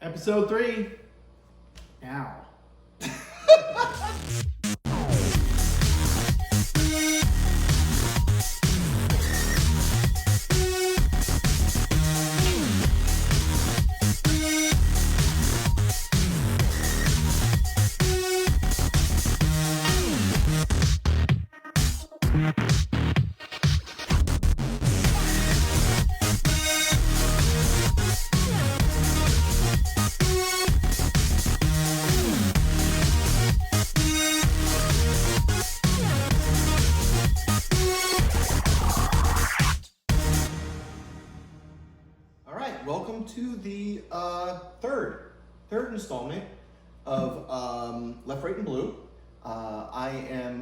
Episode 3. Now. Welcome to the third installment of Left, Right, and Blue. I am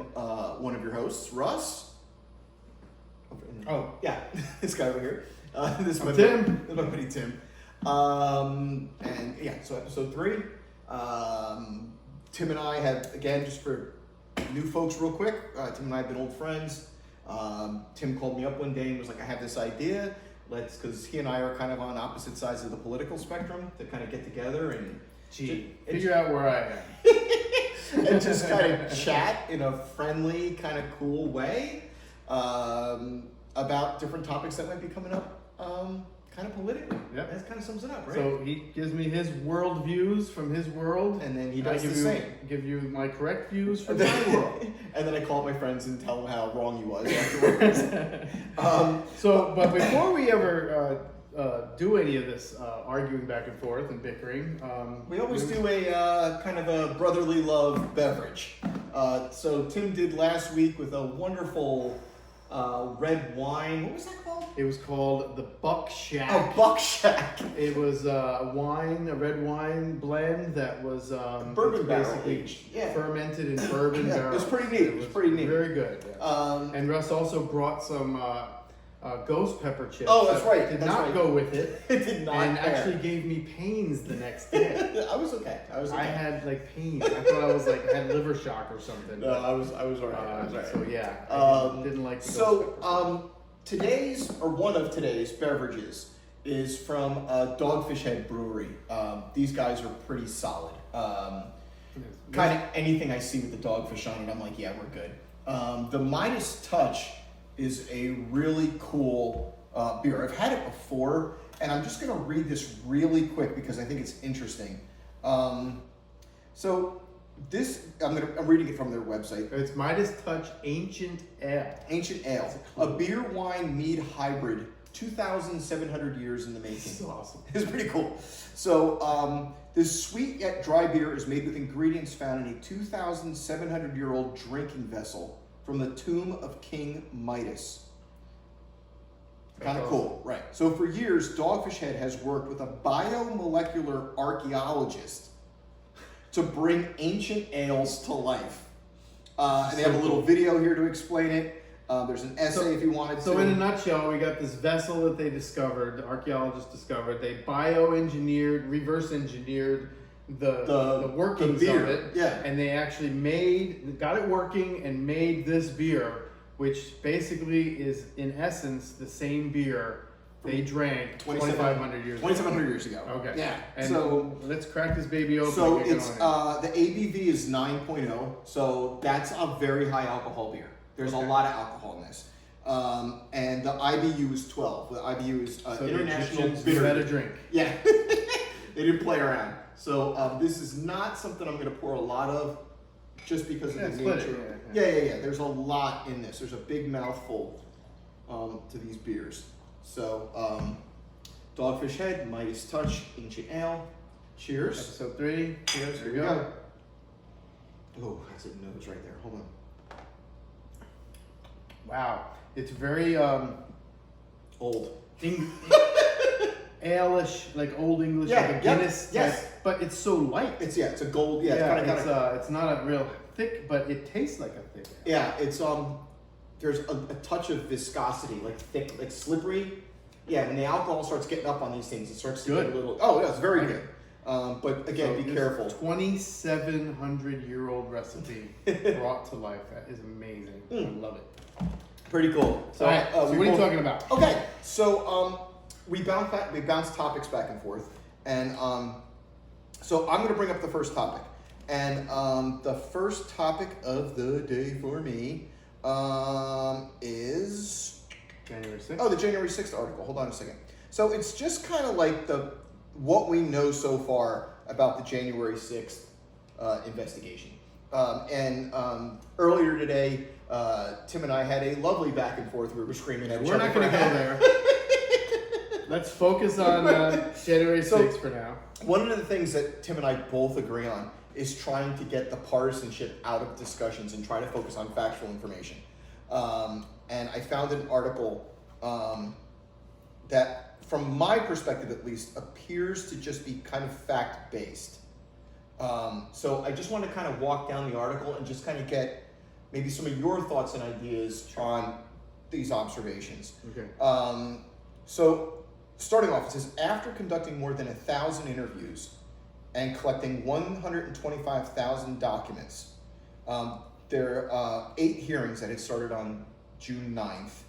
one of your hosts, Russ. Oh, yeah, this guy over here. This is my Tim. This is my buddy Tim. And yeah, so episode 3. Tim and I have, again, just for new folks real quick, Tim and I have been old friends. Tim called me up one day and was like, I have this idea. Because he and I are kind of on opposite sides of the political spectrum, to kind of get together and figure out where I am. and just kind of chat in a friendly, kind of cool way about different topics that might be coming up kind of politically. Yep. That kind of sums it up, right? So he gives me his world views from his world. And then he does the same. Give you my correct views from my world. And then I call my friends and tell them how wrong he was afterwards. But before we ever do any of this arguing back and forth and bickering, we always do a kind of a brotherly love beverage. So Tim did last week with a wonderful red wine. What was that called? It was called the Buck Shack. Oh, Buck Shack. It was a red wine blend that was bourbon barrel basically aged. Yeah. fermented in bourbon barrel. It was pretty neat. It was pretty neat. Very good. Yeah. And Russ also brought some ghost pepper chips. Oh, that's right. Did not go with it. It did not. And actually gave me pains the next day. I was okay. I had like pains. I thought I was like had liver shock or something. No, I was alright. So yeah, I didn't like the ghost pepper. One of today's beverages is from Dogfish Head Brewery. These guys are pretty solid. Kind of anything I see with the dogfish on it, I'm like, yeah, we're good. The Midas Touch is a really cool beer. I've had it before, and I'm just going to read this really quick because I think it's interesting. I'm reading it from their website. It's Midas Touch Ancient Ale. Ancient Ale. A beer, wine, mead hybrid, 2,700 years in the making. This is awesome. It's pretty cool. So this sweet yet dry beer is made with ingredients found in a 2,700-year-old drinking vessel from the tomb of King Midas. Kind of cool, right? So for years, Dogfish Head has worked with a biomolecular archaeologist to bring ancient ales to life. And they have a little video here to explain it. There's an essay if you wanted to. So in a nutshell, we got this vessel that they discovered, the archaeologists discovered. They bioengineered, reverse engineered the workings beer. of it. Yeah. And they actually got it working and made this beer, which basically is in essence the same beer they drank 2,500 years ago. 2,700 years ago. Okay. Yeah. And so let's crack this baby open. So it's the ABV is 9.0. So that's a very high alcohol beer. There's a lot of alcohol in this. And the IBU is 12. The IBU is International Bitter. Better drink. Yeah. They didn't play around. So this is not something I'm going to pour a lot of just because of the nature. Yeah. There's a lot in this. There's a big mouthful to these beers. So Dogfish Head, Midas Touch, Ancient Ale. Cheers. Episode 3. Cheers. Here we go. Oh, that's a nose right there. Hold on. Wow. It's very Old. Ale-ish, like old English, Yeah, like a Guinness yes. type, but it's so light. It's a gold. Yeah, it's not a real thick, but it tastes like a thick ale. Yeah, it's there's a touch of viscosity, like thick, like slippery. Yeah, when the alcohol starts getting up on these things, it starts to get a little. Oh, yeah, it's very good. But again, be careful. 2,700-year-old recipe brought to life. That is amazing. I love it. Pretty cool. So, what are you talking about? Okay, so we bounce topics back and forth, and So I'm going to bring up the first topic. And the first topic of the day for me is... January 6th? Oh, the January 6th article. Hold on a second. So it's just kind of like what we know so far about the January 6th investigation. Earlier today, Tim and I had a lovely back and forth. We were screaming at each other. We're not going to go there. Let's focus on January 6th for now. One of the things that Tim and I both agree on is trying to get the partisanship out of discussions and try to focus on factual information. And I found an article that, from my perspective at least, appears to just be kind of fact-based. So I just want to kind of walk down the article and just kind of get maybe some of your thoughts and ideas on these observations. Okay. So starting off, it says, after conducting more than 1,000 interviews and collecting 125,000 documents, there are 8 hearings that had started on June 9th.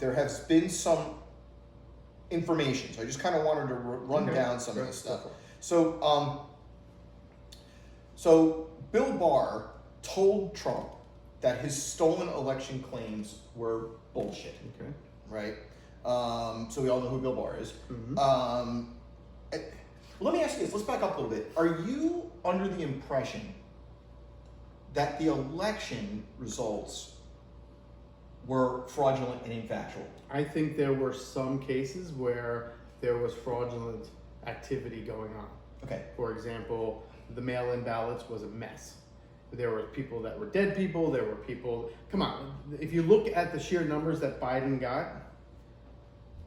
There has been some information, so I just kind of wanted to run down some of this stuff. So Bill Barr told Trump that his stolen election claims were bullshit. Okay. Right? So we all know who Bill Barr is. Mm-hmm. Let me ask you this. Let's back up a little bit. Are you under the impression that the election results were fraudulent and infactual? I think there were some cases where there was fraudulent activity going on. Okay. For example, the mail-in ballots was a mess. There were people that were dead people. There were people... Come on. If you look at the sheer numbers that Biden got,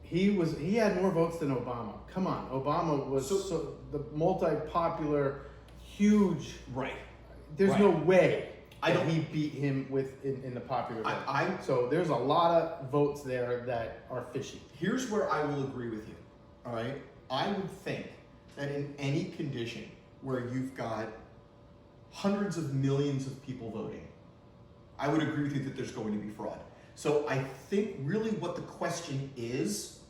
he had more votes than Obama. Come on. Obama was the multi-popular, huge... Right. There's no way I don't. he beat him in the popular vote. I So there's a lot of votes there that are fishy. Here's where I will agree with you. All right? I would think that in any condition where you've got hundreds of millions of people voting, I would agree with you that there's going to be fraud. So I think really what the question is,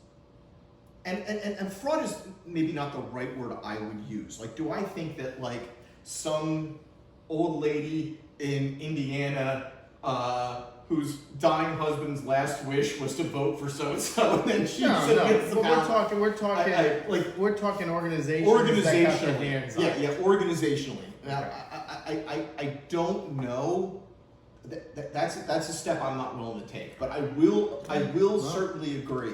and fraud is maybe not the right word I would use. Like, do I think that like some old lady in Indiana whose dying husband's last wish was to vote for so-and-so, and then she submits the ballot? We're talking we're talking organizations. Organizationally, that got their hands on it. yeah, organizationally. Now, Okay. I don't know. That's a step I'm not willing to take, but I will certainly agree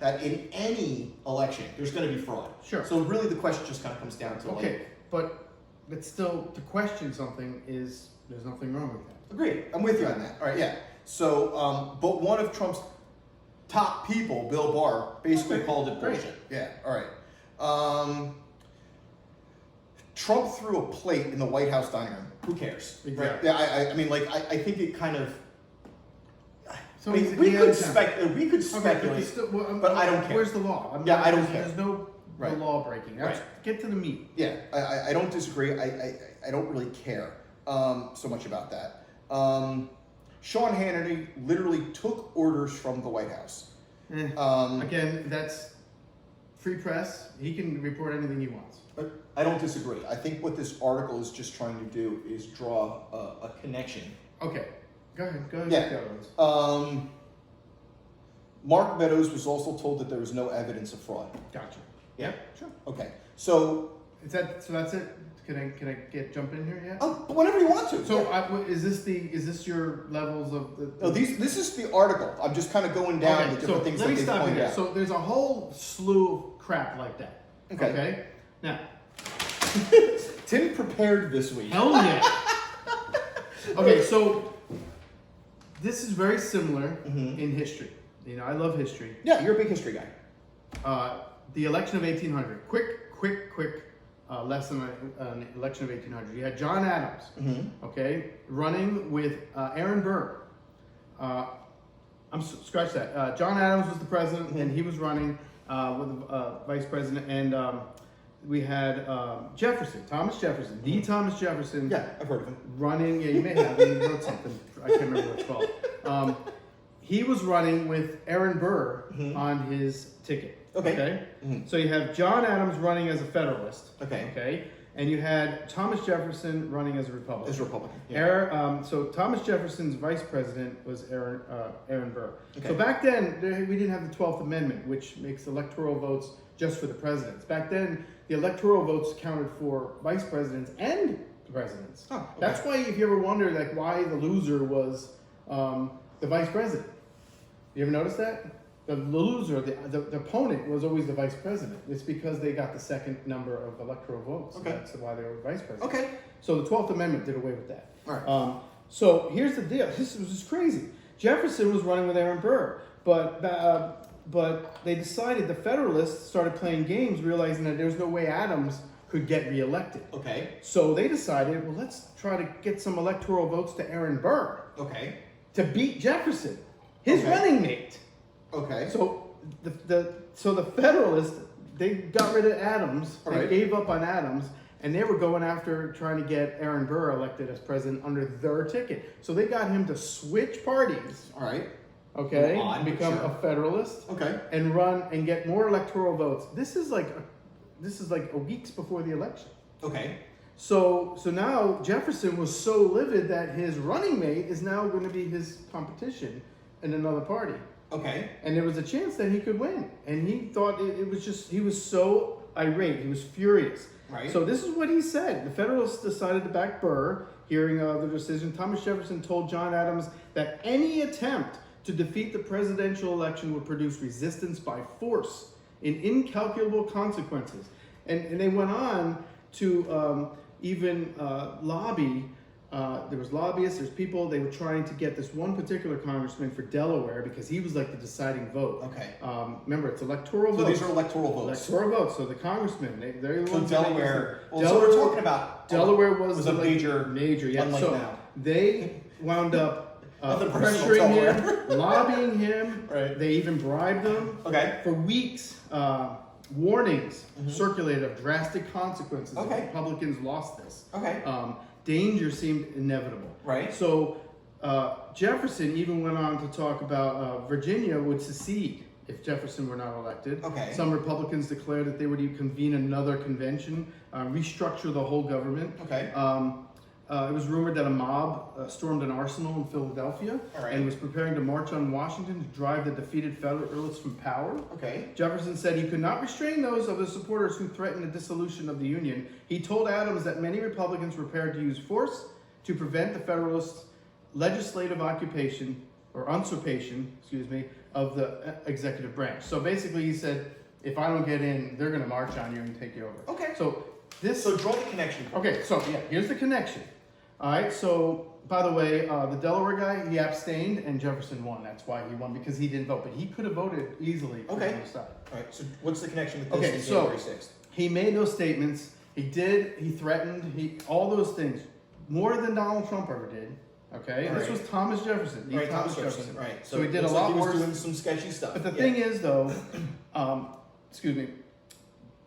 that in any election there's going to be fraud. Sure. So really, the question just kind of comes down to Okay, but still, to question something is there's nothing wrong with that. Agreed. I'm with you on that. All right, yeah. So, but one of Trump's top people, Bill Barr, basically called it bullshit. Yeah. All right. Trump threw a plate in the White House dining room. Who cares? Exactly. Right? Yeah. I mean, like, I think it kind of. So I mean, we could speculate, but I don't care. Where's the law? I don't care. There's no law breaking. Get to the meat. Yeah, I don't disagree. I don't really care so much about that. Sean Hannity literally took orders from the White House. Again, that's free press. He can report anything he wants. But I don't disagree. I think what this article is just trying to do is draw a connection. Okay, go ahead. Yeah. The other ones. Mark Meadows was also told that there was no evidence of fraud. Gotcha. Yeah. Sure. Okay. So So that's it. Can I jump in here yet? Whenever you want to. So yeah. is this your levels of the? No, this is the article. I'm just kind of going down the different things that they point out. So there's a whole slew of crap like that. Okay. Now, Tim prepared this week. hell yeah. Okay, so this is very similar in history. You know, I love history. Yeah, you're a big history guy. The election of 1800. Quick lesson on election of 1800. You had John Adams, okay, running with Aaron Burr. Scratch that. John Adams was the president, and he was running with the vice president, and we had Jefferson, Thomas Jefferson, the Thomas Jefferson. Yeah, I've heard of him. Running, yeah, you may have. He wrote something. I can't remember what it's called. He was running with Aaron Burr on his ticket. Okay. So you have John Adams running as a Federalist. Okay. Okay. And you had Thomas Jefferson running as a Republican. As a Republican. Yeah. So Thomas Jefferson's vice president was Aaron Burr. Okay. So back then, we didn't have the 12th Amendment, which makes electoral votes just for the presidents. Back then, the electoral votes counted for vice presidents and the presidents. Oh, okay. That's why, if you ever wonder, like, why the loser was the vice president. You ever notice that? The loser, the opponent, was always the vice president. It's because they got the second number of electoral votes. Okay. That's why they were vice president. Okay. So the 12th Amendment did away with that. All right. So here's the deal. This was just crazy. Jefferson was running with Aaron Burr, but they decided, the Federalists started playing games, realizing that there's no way Adams could get reelected. Okay. So they decided, well, let's try to get some electoral votes to Aaron Burr Okay. to beat Jefferson, his Okay. running mate. Okay. So the Federalists, they got rid of Adams. All They right. gave up on Adams, and they were going after trying to get Aaron Burr elected as president under their ticket. So they got him to switch parties, All right. okay, Odd, but become sure. a Federalist, Okay. and run and get more electoral votes. This is like a weeks before the election. Okay. So now Jefferson was so livid that his running mate is now going to be his competition in another party. Okay. And there was a chance that he could win. And he thought it was just, he was so irate. He was furious. Right. So this is what he said. The Federalists decided to back Burr. Hearing the decision, Thomas Jefferson told John Adams that any attempt to defeat the presidential election would produce resistance by force and incalculable consequences. And they went on to even lobby. There was lobbyists, there's people, they were trying to get this one particular congressman for Delaware because he was like the deciding vote. Okay. Remember, it's electoral So votes. these are electoral votes. Electoral votes. So the congressmen, they're the So ones that make Delaware. this- Well, so we're talking about Delaware was a like, major, yeah. unlike So now. they wound up Nothing personal, pressuring him, Delaware. lobbying him. Right. They even bribed him. Okay. For weeks, warnings circulated of drastic consequences if Okay. Republicans lost this. Okay. Danger seemed inevitable. Right. So Jefferson even went on to talk about Virginia would secede if Jefferson were not elected. Okay. Some Republicans declared that they would convene another convention, restructure the whole government. Okay. It was rumored that a mob stormed an arsenal in Philadelphia All right. and was preparing to march on Washington to drive the defeated Federalists from power. Okay. Jefferson said he could not restrain those of his supporters who threatened the dissolution of the Union. He told Adams that many Republicans were prepared to use force to prevent the Federalists' legislative occupation or usurpation, of the executive branch. So basically, he said, if I don't get in, they're going to march on you and take you over. Okay. So this. So draw the connection. Okay. So yeah, here's the connection. All right. So by the way, the Delaware guy, he abstained, and Jefferson won. That's why he won, because he didn't vote, but he could have voted easily. For Okay. the other side. All right. So what's the connection with this Okay, and so- January 6th? He made those statements. He threatened. All those things, more than Donald Trump ever did. Okay, and this Right. was Thomas Jefferson. Right. Thomas Jefferson. Right. So he did a looks lot like he was worse. doing some sketchy stuff. But the Yeah. thing is, though,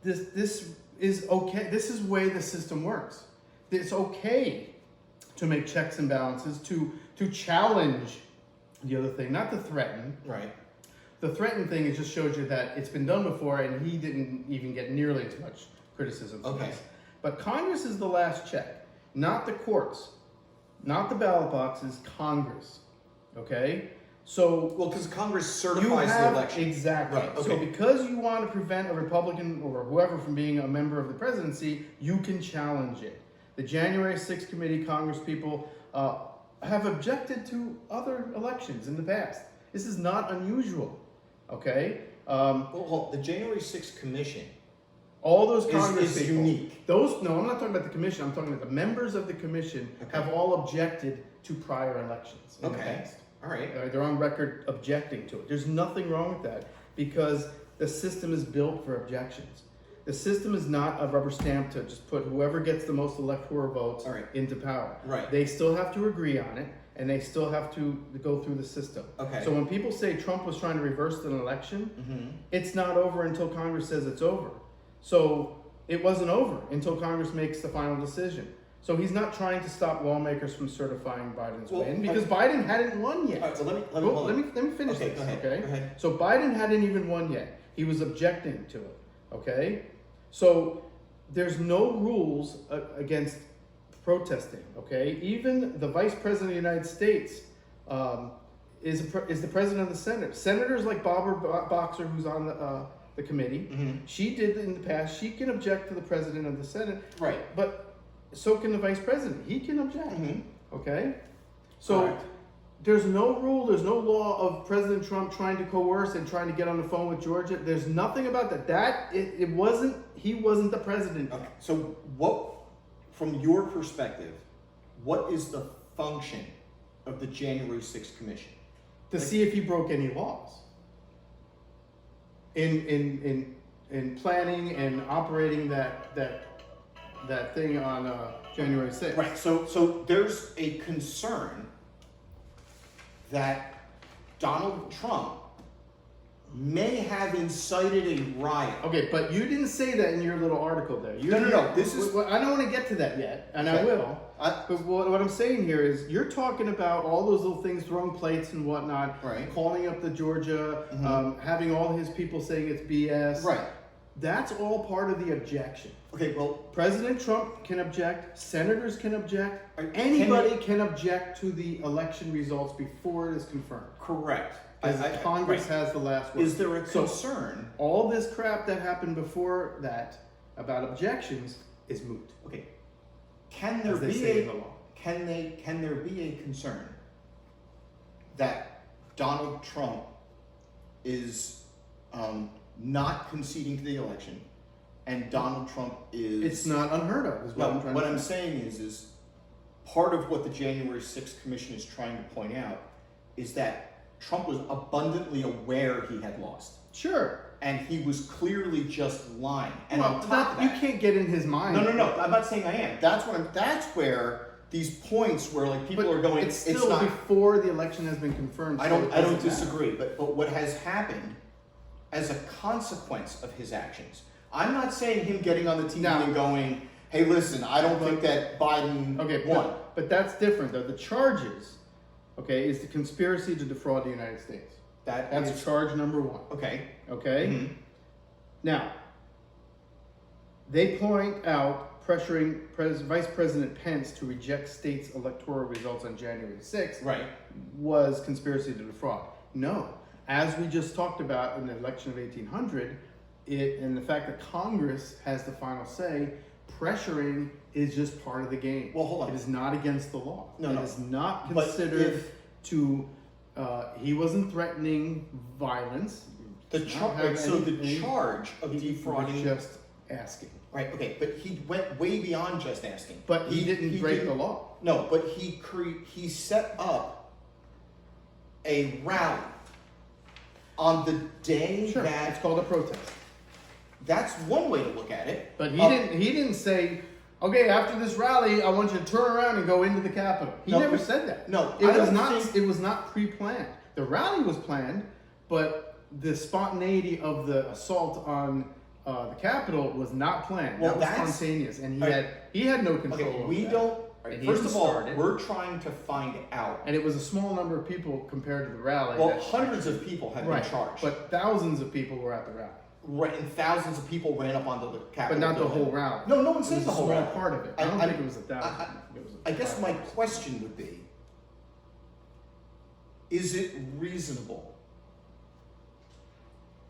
this is okay. This is the way the system works. It's okay to make checks and balances, to challenge the other thing, not to threaten. Right. The threaten thing, it just shows you that it's been done before, and he didn't even get nearly as much criticism. for Okay. this. But Congress is the last check, not the courts, not the ballot boxes. Congress. Okay. So Well, because Congress you certifies the have election. exactly. Right, So okay. because you want to prevent a Republican or whoever from being a member of the presidency, you can challenge it. The January 6th committee, Congress people have objected to other elections in the past. This is not unusual. Okay. Well, the January 6th Commission All those Congress is people, unique. Those no, I'm not talking about the commission. I'm talking about the members of the commission Okay. have all objected to prior elections in the Okay. past. All right. They're on record objecting to it. There's nothing wrong with that because the system is built for objections. The system is not a rubber stamp to just put whoever gets the most electoral votes All right. into power. Right. They still have to agree on it, and they still have to go through the system. Okay. So when people say Trump was trying to reverse an election, Mm-hmm. it's not over until Congress says it's over. So it wasn't over until Congress makes the final decision. So he's not trying to stop lawmakers from certifying Biden's Well, win because Biden hadn't won yet. All right. So let me Well, hold let on. me finish Okay, this. go ahead, Okay. go ahead. So Biden hadn't even won yet. He was objecting to it. Okay, so there's no rules against protesting. Okay, even the Vice President of the United States is the President of the Senate. Senators like Barbara Boxer, who's on the committee, she did in the past. She can object to the President of the Senate. Right. But so can the Vice President. He can object. Okay, so. Correct. There's no rule, there's no law of President Trump trying to coerce and trying to get on the phone with Georgia. There's nothing about that. He wasn't the president. Okay. So what, from your perspective, what is the function of the January 6th Commission? To see if he broke any laws. In planning and operating that thing on January 6th. Right. So there's a concern that Donald Trump may have incited a riot. Okay, but you didn't say that in your little article there. No. This is. I don't want to get to that yet, and Okay. I will. But what I'm saying here is, you're talking about all those little things, throwing plates and whatnot, Right. calling up the Georgia, having all his people saying it's BS. Right. That's all part of the objection. Okay. Well. President Trump can object, senators can object, Anybody can object to the election results before it is confirmed. Correct. Because Congress has the last word. Is there a So, concern? all this crap that happened before that about objections is moot. Okay. Can there As they be say in a the law. can there be a concern that Donald Trump is not conceding to the election, and Donald Trump is? It's not unheard of, is what I'm trying what to I'm say. saying is part of what the January 6th Commission is trying to point out is that Trump was abundantly aware he had lost, Sure. and he was clearly just lying. And Well, on top of that, you can't get in his mind. no. I'm not saying I am. That's where these points where like people But are going. it's still not. before the election has been confirmed. I so don't. it I don't doesn't matter. disagree. But what has happened as a consequence of his actions? I'm not saying him getting on the TV No. and going, "Hey, listen, I don't think that Biden won." But that's different though. The charges, okay, is the conspiracy to defraud the United States. That's charge number one. Okay. Okay? Mhm. Now, they point out pressuring Vice President Pence to reject states' electoral results on January 6th Right. was conspiracy to defraud. No. As we just talked about in the election of 1800, and the fact that Congress has the final say, pressuring is just part of the game. Well, hold on. It is not against the law. No. It is not But considered he wasn't threatening violence. The Does not have anything- charge of He defrauding. was just asking. Right. Okay. But he went way beyond just asking. But he didn't break the law. No, but he set up a rally on the day Sure, that it's called a protest. that's one way to look at it. But he didn't say, okay, after this rally, I want you to turn around and go into the Capitol. He No, never but- said that. no, it I was don't not. think- It was not pre-planned. The rally was planned, but the spontaneity of the assault on the Capitol was not planned. Well, that was that's- spontaneous, and Right. he had no control. Okay, over we that. don't. And he First didn't of all, start it. we're trying to find out. And it was a small number of people compared to the rally. Well, that hundreds of people have right, been charged. but thousands of people were at the rally, Right, and thousands of people ran up onto the Capitol but not the building. whole rally. No, no one It says was the a whole small rally. part of it. I don't think it was 1,000. It was I guess my part. question would be: is it reasonable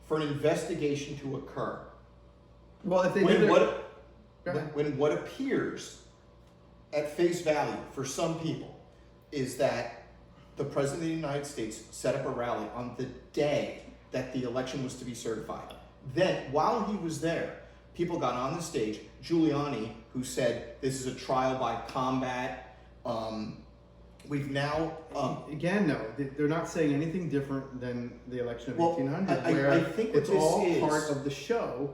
for an investigation to occur Well, if they when did it, Go when what appears at face value for some people is that the President of the United States set up a rally on the day that the election was to be certified. Then, while he was there, people got on the stage. Giuliani, who said this is a trial by combat. We've now again, no, they're not saying anything different than the election of Well, 1800, I where think what it's this all is- part of the show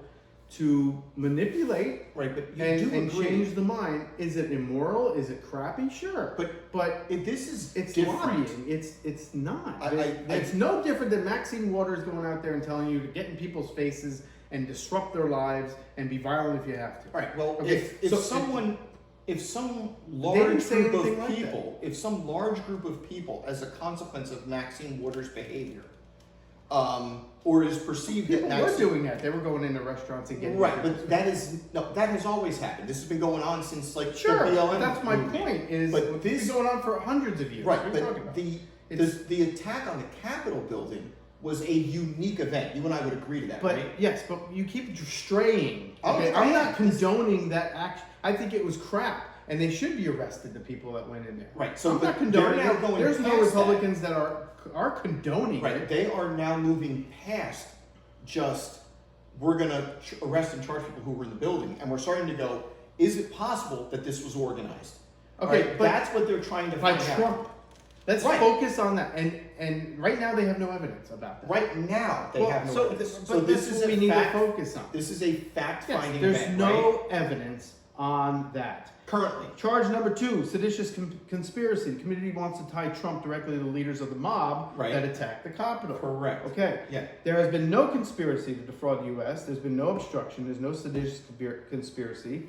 to manipulate right, but you and do agree. change the mind. Is it immoral? Is it crappy? Sure, but If this is it's different. lobbying. It's not. I- It's no different than Maxine Waters going out there and telling you to get in people's faces and disrupt their lives and be violent if you have to. All right. Well, Okay, if so- some didn't large say group anything of like that. people, if some large group of people, as a consequence of Maxine Waters' behavior, or is perceived People that were that's doing that. They were going into restaurants and getting right. But that has always happened. This has been going on since like sure. the BLM. But that's my movement. point. Is But this is going on for hundreds of years. Right, What are you talking but about? the attack on the Capitol building was a unique event. You and I would agree to that, But right? yes, but you keep straying. Oh, Okay? yeah. I'm not condoning that action. I think it was crap, and they should be arrested. The people that went in there. Right. So I'm but not condoning they're now it. going There's no past that. Republicans that are condoning Right. it. They are now moving past just we're going to arrest and charge people who were in the building, and we're starting to go. Is it possible that this was organized? Okay, Right? but That's what they're trying to by find out. Trump. Let's Right. focus on that. And right now they have no evidence about that. Right now, they Well, have no so evidence. but So this is what we need to focus on. This is a fact-finding Yes, there's event, no right? evidence on that. Currently. Charge number 2, seditious conspiracy. The committee wants to tie Trump directly to the leaders of the mob Right. that attacked the Capitol. Correct. Okay. Yeah. There has been no conspiracy to defraud the U.S. There's been no obstruction. There's no seditious conspiracy.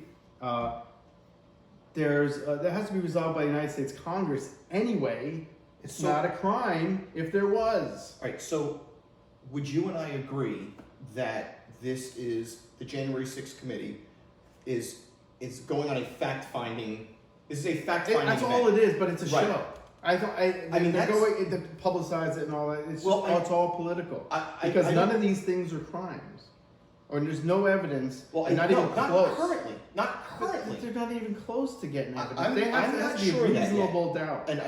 That has to be resolved by the United States Congress anyway. It's So- not a crime if there was. All right, so would you and I agree that this is the January 6th committee is going on a fact-finding? This is a fact-finding That's event. all it is, but it's a Right. show. I mean, they're that's- going to publicize it and all that. It's Well, it's all political because I none don't- of these things are crimes, or there's no evidence. Well, and not no, even not close. currently. Not But currently. they're not even close to getting evidence. I'm They have not to be sure of that yet. reasonable doubt. And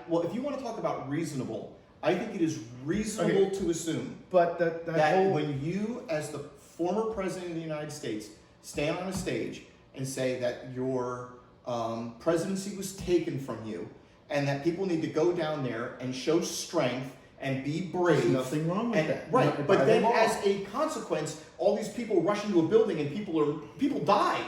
well, if you want to talk about reasonable, I think it is reasonable to assume But that that whole when you, as the former president of the United States, stand on a stage and say that your presidency was taken from you, and that people need to go down there and show strength and be brave. there's nothing wrong with And, that. right, Not by but the then law. as a consequence, all these people rush into a building and people die.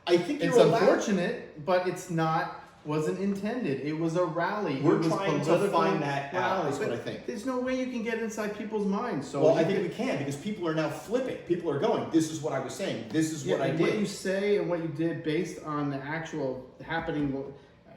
I think It's you're allowed. unfortunate, but it's not. Wasn't intended. It was a rally. We're It was trying to political find that out, rally. is what But I think. There's no way you can get inside people's minds. So Well, you I think we can because people are now flipping. People are going, this is what I was saying. This is what I and did. What you say and what you did based on the actual happening.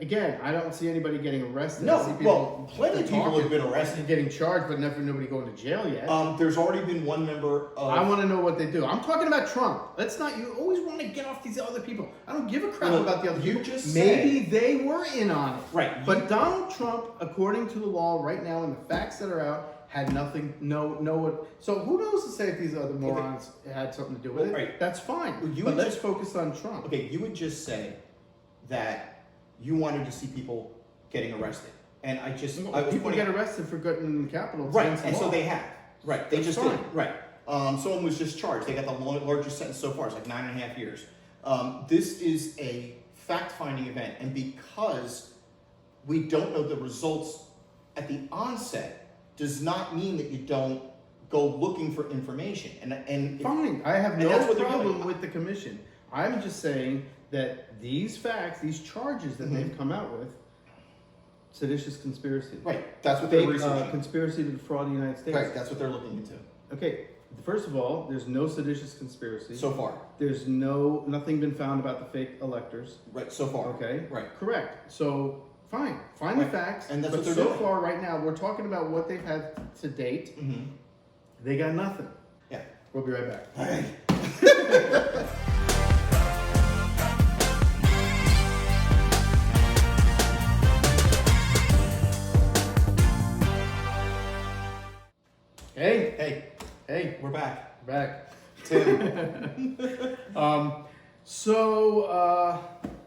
Again, I don't see anybody getting arrested. No, I see well, plenty of people talking, have been arrested. getting charged, but never nobody going to jail yet. There's already been one member of. I want to know what they do. I'm talking about Trump. Let's not. You always want to get off these other people. I don't give a crap Well, about the other you people. just Maybe they were in on it. Right, But you- Donald Trump, according to the law right now and the facts that are out, had nothing. No. So who knows to say if these other morons had something to do with Well, it? right. That's fine. Well, you but would let's just- focus on Trump. Okay, you would just say that you wanted to see people getting arrested. And I was People pointing get out- arrested for getting in the Capitol. It's Right, against the and so law. they have. Right, they That's just fine. did. Right. Someone was just charged. They got the largest sentence so far. It's like 9.5 years. This is a fact-finding event, and because we don't know the results at the onset, does not mean that you don't go looking for information. And Fine. I have and no that's what they're problem doing. with the commission. I'm just saying that these facts, these charges that they've come out with, seditious conspiracy. Right, that's what they're Fake, researching. conspiracy to defraud the United States. Right, that's what they're looking into Okay, first of all, there's no seditious conspiracy. so far. There's nothing been found about the fake electors. Right, so far. Okay, Right. correct. So fine, find the Right. facts. And that's but what they're so doing. far, right now, we're talking about what they've had to date. Mm-hmm. They got nothing. Yeah. We'll be right back. All right. Hey, We're back. back. Tim.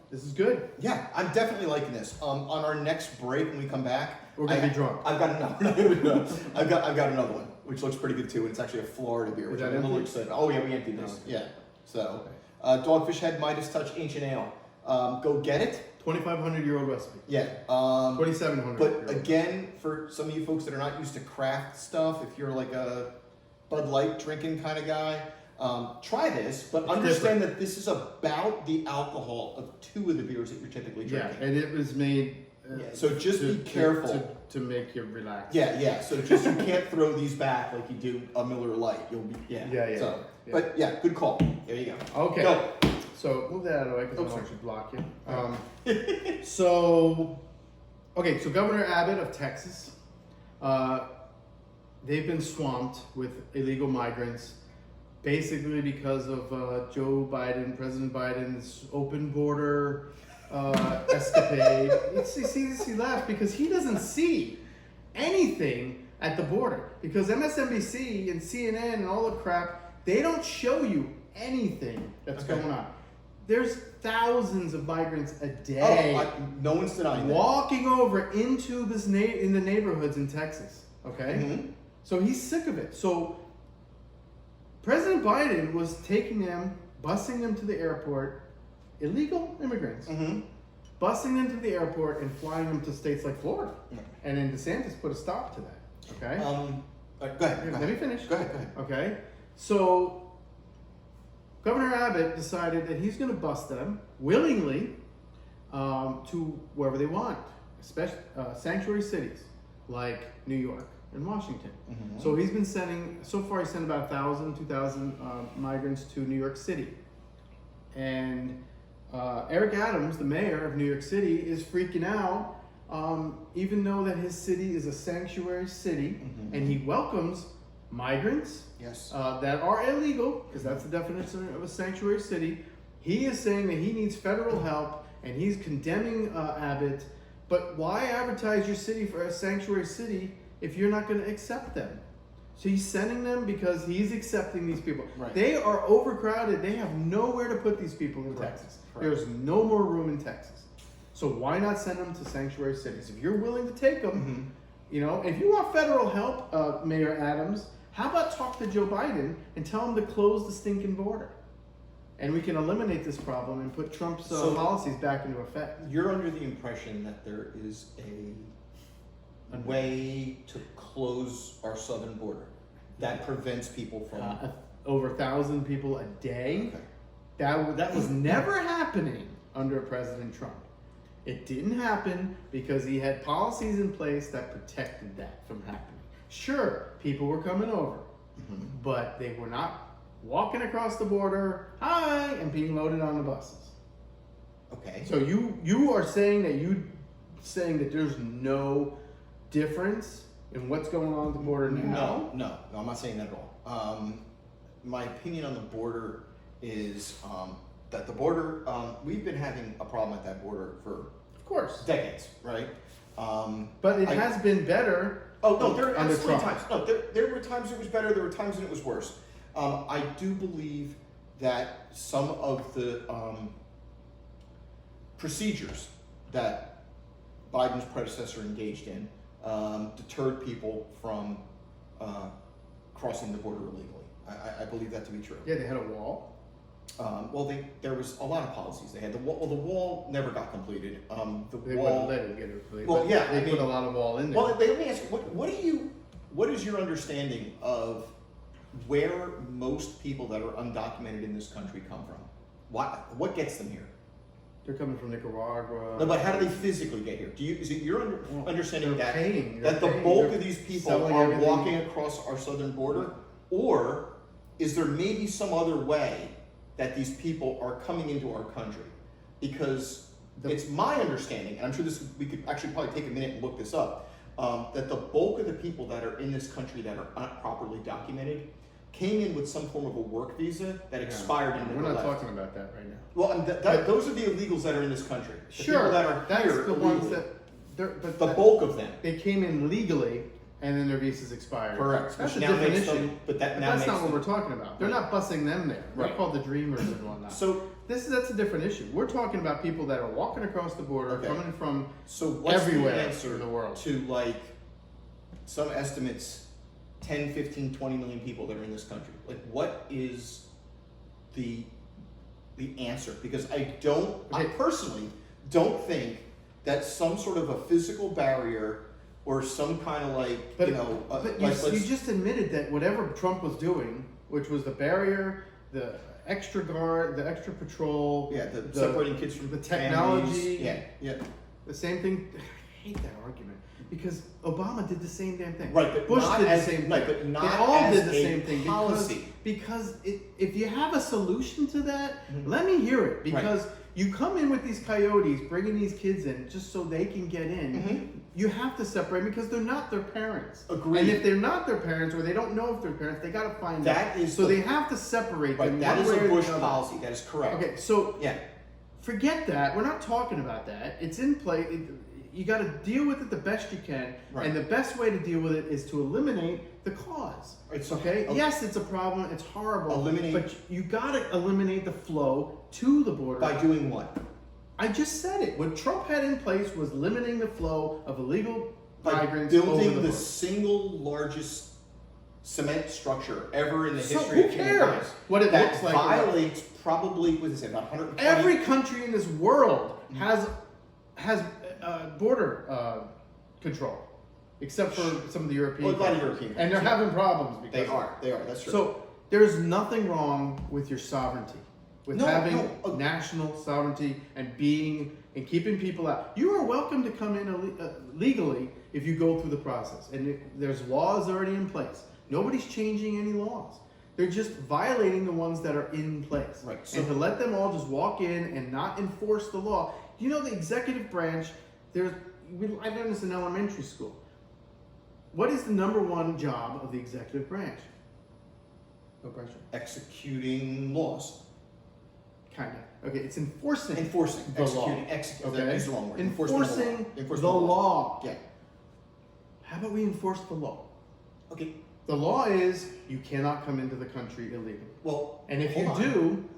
This is good. Yeah, I'm definitely liking this. On our next break when we come back, We're gonna be drunk. I've got another. I've got another one, which looks pretty good too, and it's actually a Florida beer, which Is I'm that a little empty? excited. Oh yeah, we emptied this. Okay. Yeah. So, Dogfish Head Midas Touch Ancient Ale. Go get it. 2,500-year-old recipe. Yeah. 2,700. But again, for some of you folks that are not used to craft stuff, if you're like a Bud Light drinking kind of guy, try this. But It's understand that this is about the alcohol of two of the beers that you're typically yeah, drinking. and it was made. Yeah, so just be careful. to make you relax. Yeah. So just you can't throw these back like you do a Miller Lite. You'll be Yeah. So, Yeah. but yeah, good call. There you go. Okay. Go. So move that out of the way because I Oh, don't sorry. want to block you. So Governor Abbott of Texas they've been swamped with illegal migrants, basically because of President Biden's open border escapade. He laughs because he doesn't see anything at the border. Because MSNBC and CNN and all the crap, they don't show you anything that's going on. There's thousands of migrants a day. No one's denying that. Walking over into this in the neighborhoods in Texas. Okay, Mm-hmm. so he's sick of it. So President Biden was taking them, busing them to the airport, illegal immigrants, Mm-hmm. busing them to the airport and flying them to states like Florida. Yeah. And then DeSantis put a stop to that. Okay, Go ahead. let me finish. Go ahead. Okay, so Governor Abbott decided that he's going to bus them willingly to wherever they want, especially sanctuary cities like New York and Washington. Mm-hmm. So he's been sending, so far he's sent about 1,000, 2,000 migrants to New York City. And Eric Adams, the mayor of New York City, is freaking out, even though that his city is a sanctuary city, Mm-hmm. and he welcomes migrants Yes. that are illegal, because that's the definition of a sanctuary city. He is saying that he needs federal help, and he's condemning Abbott. But why advertise your city for a sanctuary city if you're not going to accept them? So he's sending them because he's accepting these people. Right. They are overcrowded. They have nowhere to put these people in Correct. Texas. Correct. There's no more room in Texas. So why not send them to sanctuary cities? If you're willing to take them, Mm-hmm. you know, if you want federal help, Mayor Adams, how about talk to Joe Biden and tell him to close the stinking border? And we can eliminate this problem and put Trump's policies back into effect. You're under the impression that there is a way to close our southern border that prevents people from. Over 1,000 people a day. Okay. That was never happening under President Trump. It didn't happen because he had policies in place that protected that from happening. Sure, people were coming over, Mm-hmm. but they were not walking across the border, hi, and being loaded on the buses. Okay. So you are saying that there's no difference in what's going on at the border now? No, I'm not saying that at all. My opinion on the border is that the border, we've been having a problem at that border for Of course. decades, right? But it has been better. Oh no, there are under absolutely Trump. times. No, there were times it was better. There were times when it was worse. I do believe that some of the procedures that Biden's predecessor engaged in deterred people from crossing the border illegally. I believe that to be true. Yeah, they had a wall. There was a lot of policies. They had the wall. Well, the wall never got completed. They wouldn't let it get completed. Well, but yeah, they I put mean- a lot of wall in there. Well, let me ask you, what is your understanding of where most people that are undocumented in this country come from? What gets them here? They're coming from Nicaragua. No, but how do they physically get here? Is it your understanding they're that paying. that the They're paying. bulk They're of these people selling are everything. walking across our southern border, or is there maybe some other way that these people are coming into our country? Because it's my understanding, and I'm sure we could actually probably take a minute and look this up, that the bulk of the people that are in this country that are not properly documented came in with some form of a work visa that expired and We're never not left. talking about that right now. Well, and those are the illegals that are in this country. The Sure, people that are that's here the ones illegally. but The bulk of them. they came in legally and then their visas expired. Correct. That's a Which now different makes issue. them- but that But now that's makes not what them- we're talking about. They're not busing them there. They're Right. called the dreamers and whatnot. So that's a different issue. We're talking about people that are walking across the border, Okay. coming from what's everywhere the answer in the world. to like some estimates 10, 15, 20 million people that are in this country? Like what is the answer? Because I personally don't think that some sort of a physical barrier or some kind of like, But you just admitted that whatever Trump was doing, which was the barrier, the extra guard, the extra patrol, the separating kids from the families. technology, yeah. the same thing. I hate that argument because Obama did the same damn thing. Right, but Bush not did as- the same right, thing. but not they all as did the a same thing policy. because if you have a solution to that, Mhm. let me hear it because you come in with these coyotes, bringing these kids in just so they can get in. You have to separate because they're not their parents. Agreed. And if they're not their parents, or they don't know if they're parents, they got to find That out. is so the- they have to separate Right, them. that one is way a or the Bush other. policy. That is correct. Okay, so Yeah. forget that. We're not talking about that. It's in play. You got to deal with it the best you can, Right. and the best way to deal with it is to eliminate the cause. Right, so- Okay. okay. Yes, it's a problem. It's horrible. Eliminate- but you got to eliminate the flow to the border. By doing what? I just said it. What Trump had in place was limiting the flow of illegal By migrants over building the the border. single largest cement structure ever in the So history who of humankind. cares what it that looks like? violates probably, what is it, about 120? Every country in this world has border control, except for some of the European. Well, a lot of countries. European and they're countries. having problems because They of are. They are. That's it. true. So there's nothing wrong with your sovereignty, with No, having no. national sovereignty and keeping people out. You are welcome to come in legally if you go through the process, and there's laws already in place. Nobody's changing any laws. They're just violating the ones that are in place. Right, so- and to let them all just walk in and not enforce the law. You know, the executive branch, I learned this in elementary school. What is the number one job of the executive branch? No pressure. Executing laws. Kind of. Okay, it's enforcing. Enforcing. the Executing. law. Executing. Okay? That is the wrong word. Enforcing Enforcement the of law. Yeah. How about we enforce the law? Okay. The law is you cannot come into the country illegally. Well, And if hold you on. do,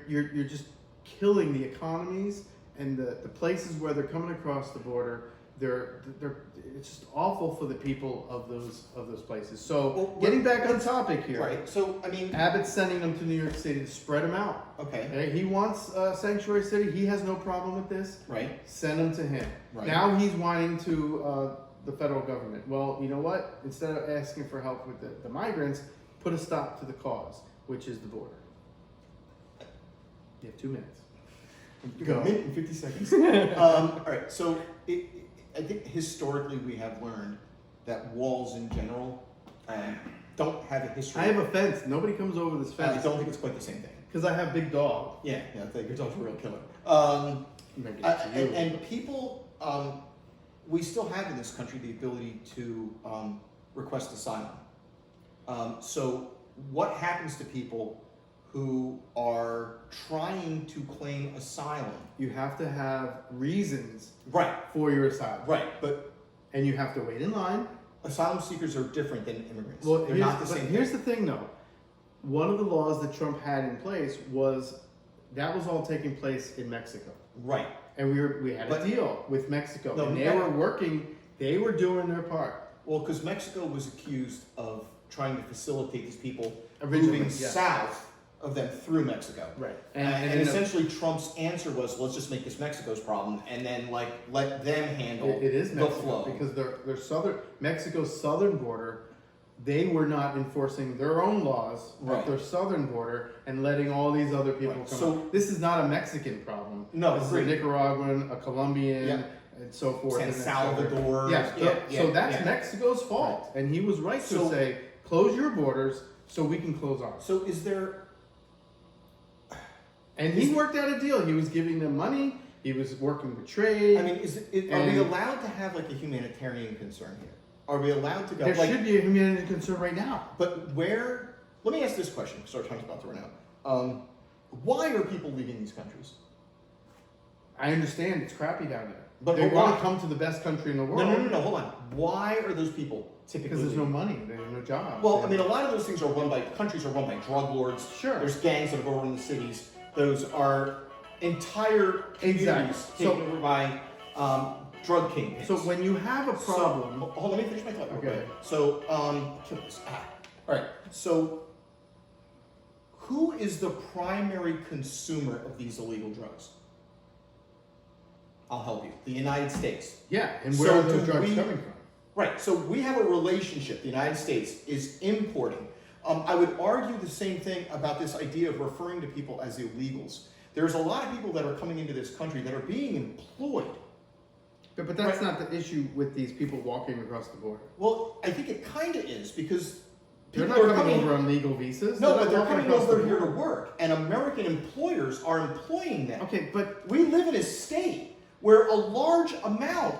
you're just killing the economies and the places where they're coming across the border. They're it's just awful for the people of those places. So Well, getting back on topic here, Right. So, I mean, Abbott's sending them to New York City to spread them out. okay. Okay, he wants sanctuary city. He has no problem with this. Right. Send them to him. Right. Now he's whining to the federal government. Well, you know what? Instead of asking for help with the migrants, put a stop to the cause, which is the border. You have 2 minutes. Go. A minute and 50 seconds. All right. So, I think historically we have learned that walls in general don't have a history. I have a fence. Nobody comes over this I fence don't think it's quite the same thing. because I have big dog. Yeah. I think your dog's a real killer. Maybe it's you. And people, we still have in this country the ability to request asylum. So what happens to people who are trying to claim asylum? You have to have reasons Right, for your asylum, right. But and you have to wait in line. asylum seekers are different than immigrants. Well, They're not the same here's thing. the thing, though. One of the laws that Trump had in place was all taking place in Mexico, Right. and we had But- a deal with Mexico, No, and they were working. They were doing their part. Well, because Mexico was accused of trying to facilitate these people Originally, moving yes. south of them through Mexico. Right. And essentially Trump's answer was, let's just make this Mexico's problem and then let them handle it is the Mexico flow. because they're Mexico's southern border. They were not enforcing their own laws Right. at their southern border and letting all these other people Right. come. So- up. This is not a Mexican problem. No, this agreed. is a Nicaraguan, a Colombian, Yeah. and so forth. San and et Salvador. cetera. Yeah. So that's yeah. Mexico's fault, and he was right to So- say close your borders so we can close ours. So is there? And he worked out a deal. He was giving them money. He was working with trade. I mean, are we allowed to have like a humanitarian concern here? Are we allowed to go? there like, should be a humanitarian concern right now. But where? Let me ask this question. Because our time's about to run out. Why are people leaving these countries? I understand it's crappy down there, But they why? want to come to the best country in the world. No. Hold on. Why are those people typically? Because there's no leaving? money, there's no jobs. Well, I mean, a lot of those things are run by countries are run by drug lords. Sure. There's gangs that are over in the cities. Those are entire communities Exactly. taken over by drug kingpins. So when you have a problem, So, hold on, let me finish my thought. Okay. Okay. So, kill this. All right. So, who is the primary consumer of these illegal drugs? I'll help you. The United States. yeah, and So where are those do drugs we- coming from? Right. So we have a relationship. The United States is importing. I would argue the same thing about this idea of referring to people as illegals. There's a lot of people that are coming into this country that are being employed. But that's Right. not the issue with these people walking across the border. Well, I think it kind of is because They're People not are coming coming over on legal visas. No, but not they're walking coming across the over here to border. work, and American employers are employing them. Okay, but We live in a state where a large amount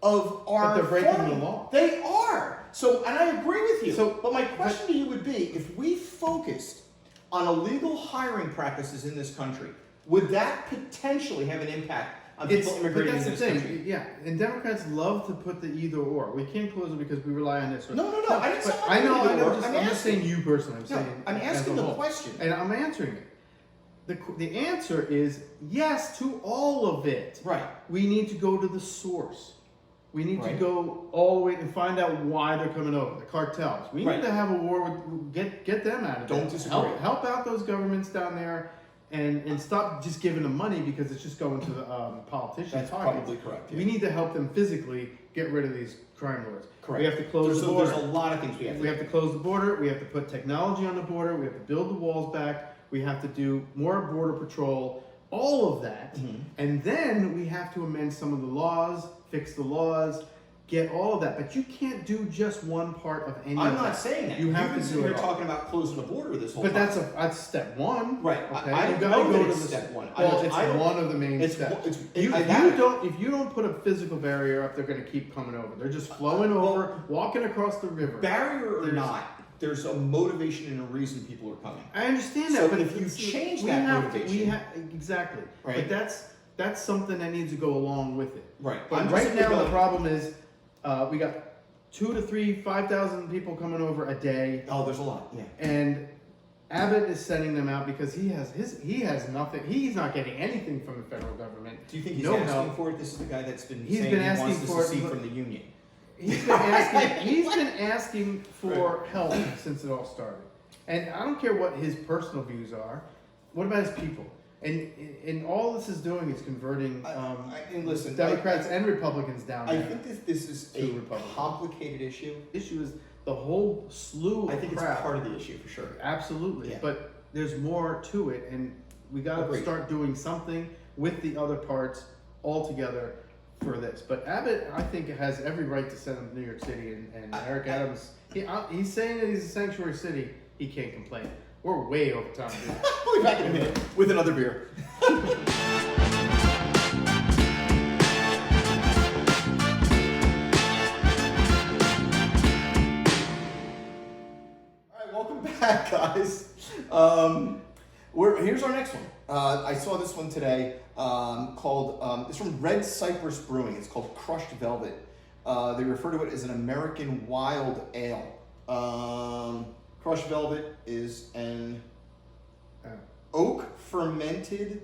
of our they're breaking farming- the law. They are. So, and I agree with you. So- but my question to you would be, if we focused on illegal hiring practices in this country, would that potentially have an impact on people immigrating but that's into the this thing. country? Yeah, and Democrats love to put the either or. We can't close it because we rely on this. Or, No. I didn't say but I know. either or. I'm just saying you personally. I'm No, saying I'm as asking a the whole. question. And I'm answering it. The answer is yes to all of it. Right. We need to go to the source. We need to Right. go all the way and find out why they're coming over. The cartels. We Right. need to have a war with get them out of Don't it. disagree. Help out those governments down there, and stop just giving them money because it's just going to the politicians' That's pockets. probably correct. We need to help them physically get rid of these crime lords. Correct. We have to close the There's border. a lot of things we have to We have to close the border. We have to put technology on the border. We have to build the walls back. We have to do more border patrol. All of that, Mhm. and then we have to amend some of the laws, fix the laws, get all of that. But you can't do just one part of any. I'm of not that. saying that. You have You've been to sitting do here it all. talking about closing the border this whole But time. that's step one. Right. Okay. I You don't gotta know go that to it's the step one. Well, I it's don't- one of the main it's- steps. it's- You- I if got you it. don't, if you don't put a physical barrier up, they're going to keep coming over. They're just flowing over, walking across the river. Barrier or There's- not, there's a motivation and a reason people are coming. I understand So that, but if you it's- change we that have motivation- exactly. Right. But that's something that needs to go along with it. Right. But I'm just right thinking now the about- problem is we got 2 to 3, 5,000 people coming over a day, Oh, there's a lot. Yeah. and Abbott is sending them out because he has nothing. He's not getting anything from the federal government. Do you think he's No asking help. for it? This is the guy that's been He's saying been he asking wants to for it, secede but- from the union. He's been asking. He's been asking for help since it all started, and I don't care what his personal views are. What about his people? And all this is doing is converting And listen, Democrats and Republicans down I there. think this is To a Republicans. complicated issue. Issue is the whole slew of I think crap. it's part of the issue for sure. Absolutely, Yeah. but there's more to it, and we got to Agreed. start doing something with the other parts all together for this. But Abbott, I think, has every right to send them to New York City, and Eric Adams, he's saying that he's a sanctuary city. He can't complain. We're way over time. Dude. We'll be back in a minute with another beer. All right, welcome back, guys. Here's our next one. I saw this one today called, it's from Red Cypress Brewing. It's called Crushed Velvet. They refer to it as an American Wild Ale. Crushed Velvet is an oak fermented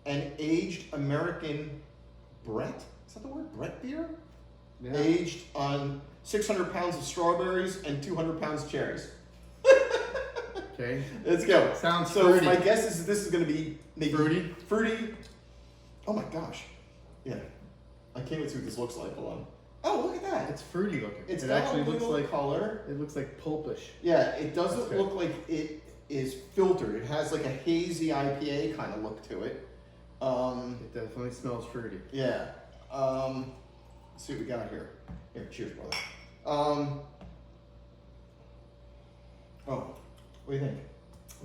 and aged American Brett. Is that the word? Brett beer? Yeah. Aged on 600 pounds of strawberries and 200 pounds of cherries. Okay. Let's go. Sounds so fruity. my guess is this is going to be maybe Fruity? Fruity. Oh my gosh. Yeah. I can't even see what this looks like. Hold on. Oh, look at that. It's fruity looking. It's it got actually a looks little like color. It looks like pulpish. Yeah, it doesn't That's good. look like it is filtered. It has like a hazy IPA kind of look to it. It definitely smells fruity. Yeah. Let's see what we got here. Here, cheers, brother. Oh, what do you think?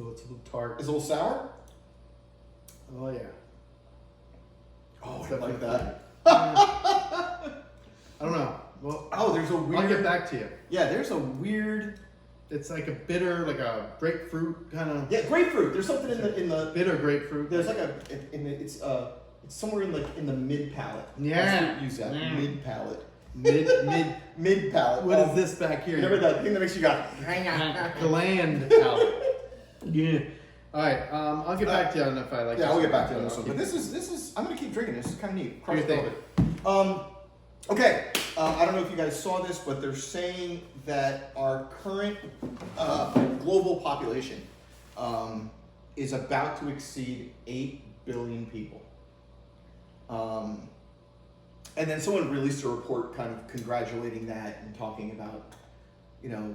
Oh, it's a little tart. Is it a little sour? Oh yeah. Oh, It's I like definitely that. I don't know. Well, Oh, there's a I'll weird. get back to you. Yeah, there's a weird. It's like a bitter, like a grapefruit kind of Yeah, grapefruit. There's something in the. bitter grapefruit. There's like a it's somewhere in the mid palate. Yeah. Use that Mm. mid palate. mid. Palate. What is this back here? Remember that thing that makes you go. Gland palate. Yeah. All right. I'll get back to you on if I like. Yeah, this I'll get one, back to you on this I'll one. keep But this is I'm gonna keep drinking this. It's kind of neat. Do your Crushed thing. velvet. Okay. I don't know if you guys saw this, but they're saying that our current global population is about to exceed 8 billion people. And then someone released a report kind of congratulating that and talking about, you know,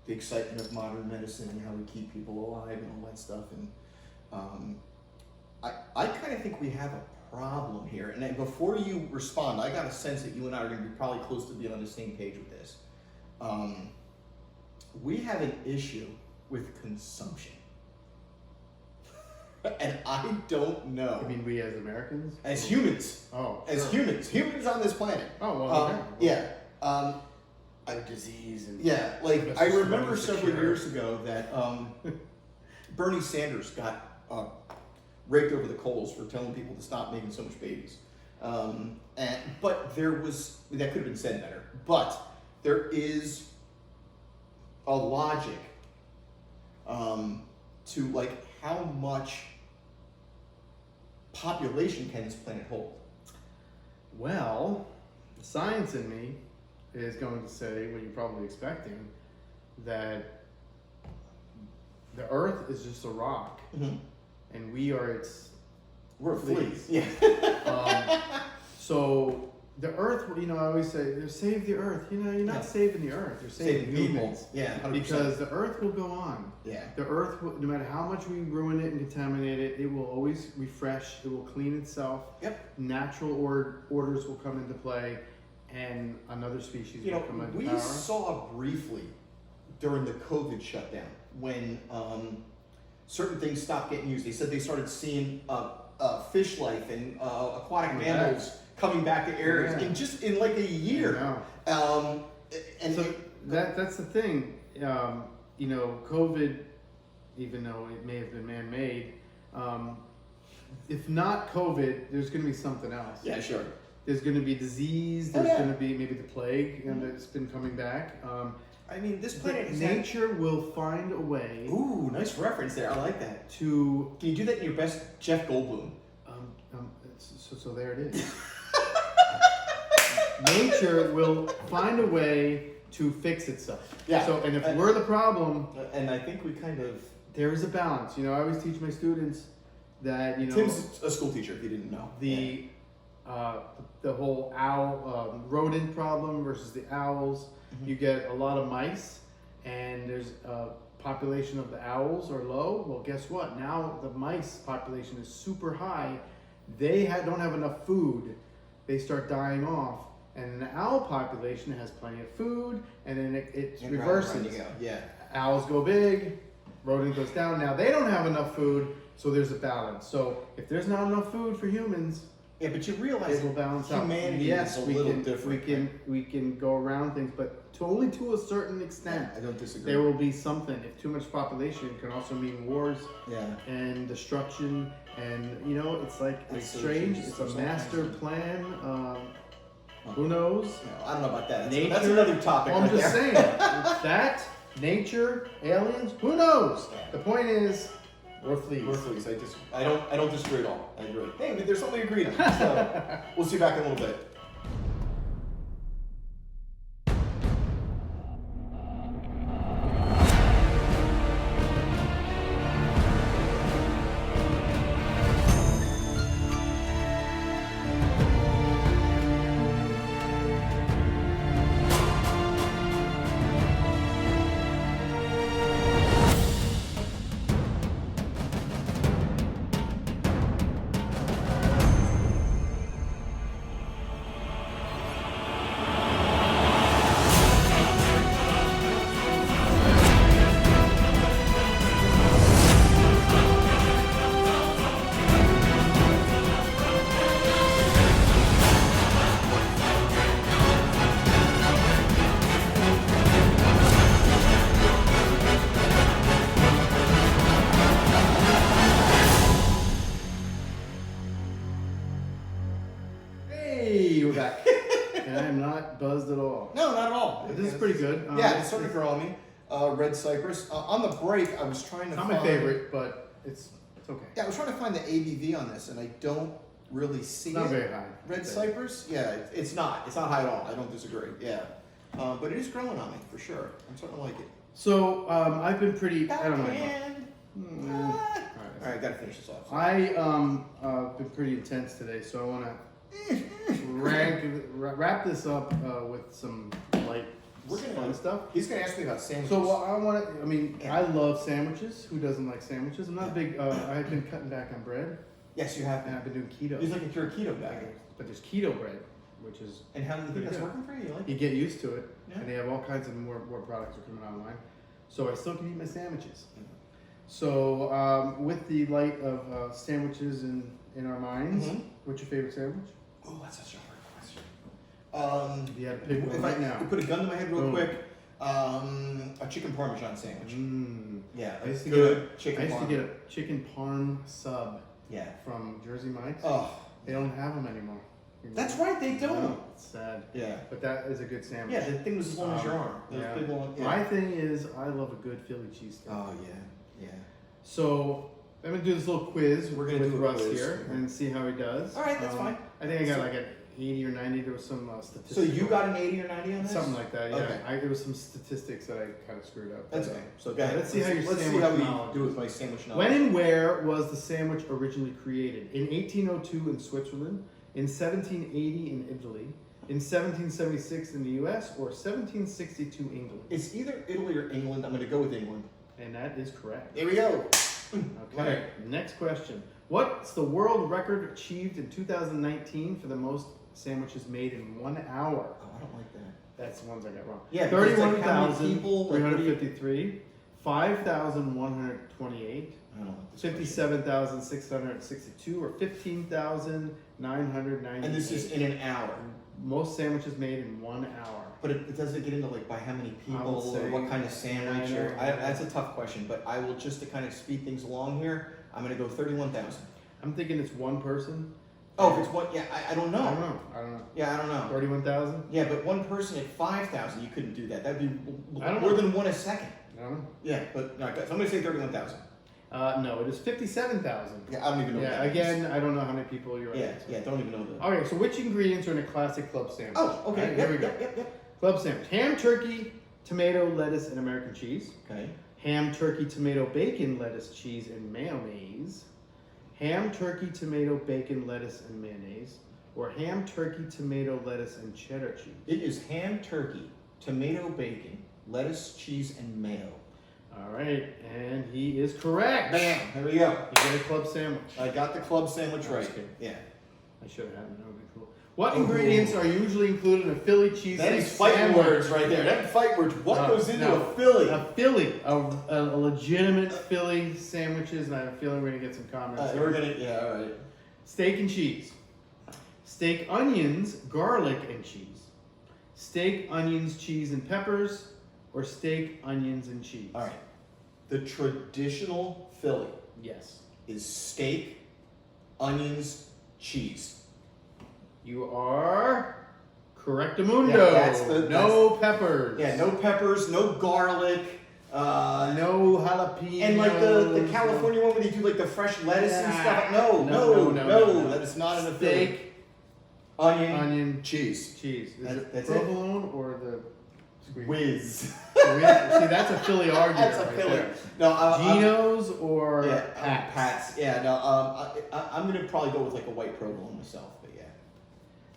the excitement of modern medicine and how we keep people alive and all that stuff. And I kind of think we have a problem here. And then before you respond, I got a sense that you and I are going to be probably close to being on the same page with this. we have an issue with consumption. And I don't know. I mean, we as Americans? As humans. Oh. As sure. humans on this planet. Oh, well, okay. Yeah. Disease and. Yeah, like I remember Secure. several years ago that Bernie Sanders got raked over the coals for telling people to stop making so much babies. But there was, that could have been said better, but there is a logic to like how much population can this planet hold? Well, the science in me is going to say what you're probably expecting, that the Earth is just a rock, and we are We're fleas. Yeah. So the Earth, I always say, save the Earth. You're not saving the Earth. You're saving humans. People. Yeah, 100%. Because the Earth will go on. Yeah. The Earth, no matter how much we ruin it and contaminate it, it will always refresh. It will clean itself. Yep. Natural orders will come into play, and another species will come into power. We saw briefly during the COVID shutdown when certain things stopped getting used. They said they started seeing fish life and aquatic mammals coming back to areas in like a year. And so that's the thing. COVID, even though it may have been man-made, if not COVID, there's going to be something else. Yeah, sure. There's going to be disease. There's going to be maybe the plague, that's been coming back. I mean, this planet is nature will find a way. Ooh, nice reference there. I like that. Can you do that in your best Jeff Goldblum? So there it is. Nature will find a way to fix itself. Yeah. So, and if we're the problem, and I think we kind of, there is a balance. I always teach my students that Tim's a school teacher. If you didn't know, the whole owl rodent problem versus the owls. You get a lot of mice, and there's a population of the owls are low. Well, guess what? Now the mice population is super high. They don't have enough food. They start dying off. And the owl population has plenty of food, and then it reverses. Yeah. Owls go big, rodent goes down. Now they don't have enough food, so there's a balance. So if there's not enough food for humans, but you realize it will balance humanity out. Yes, is a little different. We can go around things, but only to a certain extent. I don't disagree. There will be something. If too much population can also mean wars, and destruction, and it's like it's strange. It's a master plan. Who knows? No, I don't know about that. Nature, that's another topic. I'm just saying. It's that, nature, aliens. Who knows? The point is, we're fleas. We're fleas. I don't disagree at all. I agree. Hey, but there's something we agreed on. So we'll see you back in a little bit. We're back. And I am not buzzed at all. No, not at all. This is pretty good. It's starting to grow on me. Red Cypress. On the break, I was trying to find... Not my favorite, but it's okay. Yeah, I was trying to find the ABV on this, and I don't really see it. Not very high. Red Cypress? Yeah, it's not. It's not high at all. I don't disagree. Yeah. But it is growing on me, for sure. I'm starting to like it. So, I've been pretty... I don't know. All right, gotta finish this off. I've been pretty intense today, so I want to wrap this up with some light, fun stuff. He's gonna ask me about sandwiches. So I love sandwiches. Who doesn't like sandwiches? I'm not a big. I've been cutting back on bread. Yes, you have. And I've been doing keto. He's like a pure keto guy. But there's keto bread, which is. And how do you think that's working for you? You like it? You get used to it, and they have all kinds of more products are coming online. so I still can eat my sandwiches. So, with the light of sandwiches in our minds, what's your favorite sandwich? Oh, that's such a hard question. If you had to pick one If right I now. could put a gun to my head real quick, a chicken parmesan sandwich. Yeah, I used to good get a chicken parm sub Yeah. from Jersey Mike's. Oh, They don't have them anymore. that's right, they don't. No, it's sad. Yeah. But that is a good sandwich. Yeah, the thing was as long as your arm. Those yeah. big long. Yeah. My thing is, I love a good Philly cheesesteak. Oh yeah. So I'm gonna do this little quiz We're gonna with do a Russ quiz. here and see how he does. All right, that's fine. I think I got like an 80 or 90. There was some statistics. So you got an 80 or 90 on this? something like that. Yeah, Okay. there was some statistics that I kind of screwed up. That's But, okay. So go ahead. Let's see how your let's see sandwich how we knowledge do is. with my sandwich knowledge. When and where was the sandwich originally created? In 1802 in Switzerland, in 1780 in Italy, in 1776 in the U.S., or 1762 England? It's either Italy or England. I'm going to go with England. And that is correct. There we go. Okay, next question. What's the world record achieved in 2019 for the most sandwiches made in 1 hour? Oh, I don't like that. That's the ones I got wrong. Yeah, because it's like how many 31,353, 5,128, I don't like this question. 57,662, or 15,990. And this is in an hour. Most sandwiches made in 1 hour. But it doesn't get into like by how many I would people say- or what kind of sandwich. Yeah, I know. Or, that's a tough question, but I will just to kind of speed things along here. I'm going to go 31,000. I'm thinking it's one person. Oh, if it's what? Yeah, I don't know. I don't know. Yeah, I don't know. 31,000? Yeah, but one person at 5,000, you couldn't do that. That'd be I don't more know. than one a second. I don't know. Yeah, but no, so I'm going to say 31,000. No, it is 57,000. Yeah, I don't even know. Yeah, what that again, I don't know how many people you're is. Yeah, don't even know that. Okay, so which ingredients are in a classic club sandwich? Oh, okay. Alright, here we go. Yep. Club sandwich. Ham, turkey, tomato, lettuce, and American cheese. Okay. Ham, turkey, tomato, bacon, lettuce, cheese, and mayonnaise. Ham, turkey, tomato, bacon, lettuce, and mayonnaise. Or ham, turkey, tomato, lettuce, and cheddar cheese. It is ham, turkey, tomato, bacon, lettuce, cheese, and mayo. All right, and he is correct. Bam! There we go. You get a club sandwich. I got the club sandwich right. Okay. Yeah. I should have had it. That would be cool. What ingredients are usually included in a Philly cheesesteak That is fight sandwich? words right there. That fight words. What goes into no. a Philly? A Philly, a legitimate Philly sandwiches, and I have a feeling we're gonna get some comments. We're gonna. Yeah. All right. Steak and cheese. Steak, onions, garlic, and cheese. Steak, onions, cheese, and peppers, or steak, onions, and cheese. All right. The traditional Philly Yes. is steak, onions, cheese. You are correctamundo. Yeah, no peppers. Yeah. No peppers. No garlic. No jalapenos. And like the California one where they do like the fresh lettuce and stuff. No, that is not in a Philly. Steak, Onion, cheese. cheese. Is it That's it. provolone or the squeeze? Whiz. See, that's a Philly argument. That's a right Philly. there. No, Geno's or yeah, Pat's? Pat's. Yeah, no, I'm gonna probably go with like a white provolone myself, but yeah.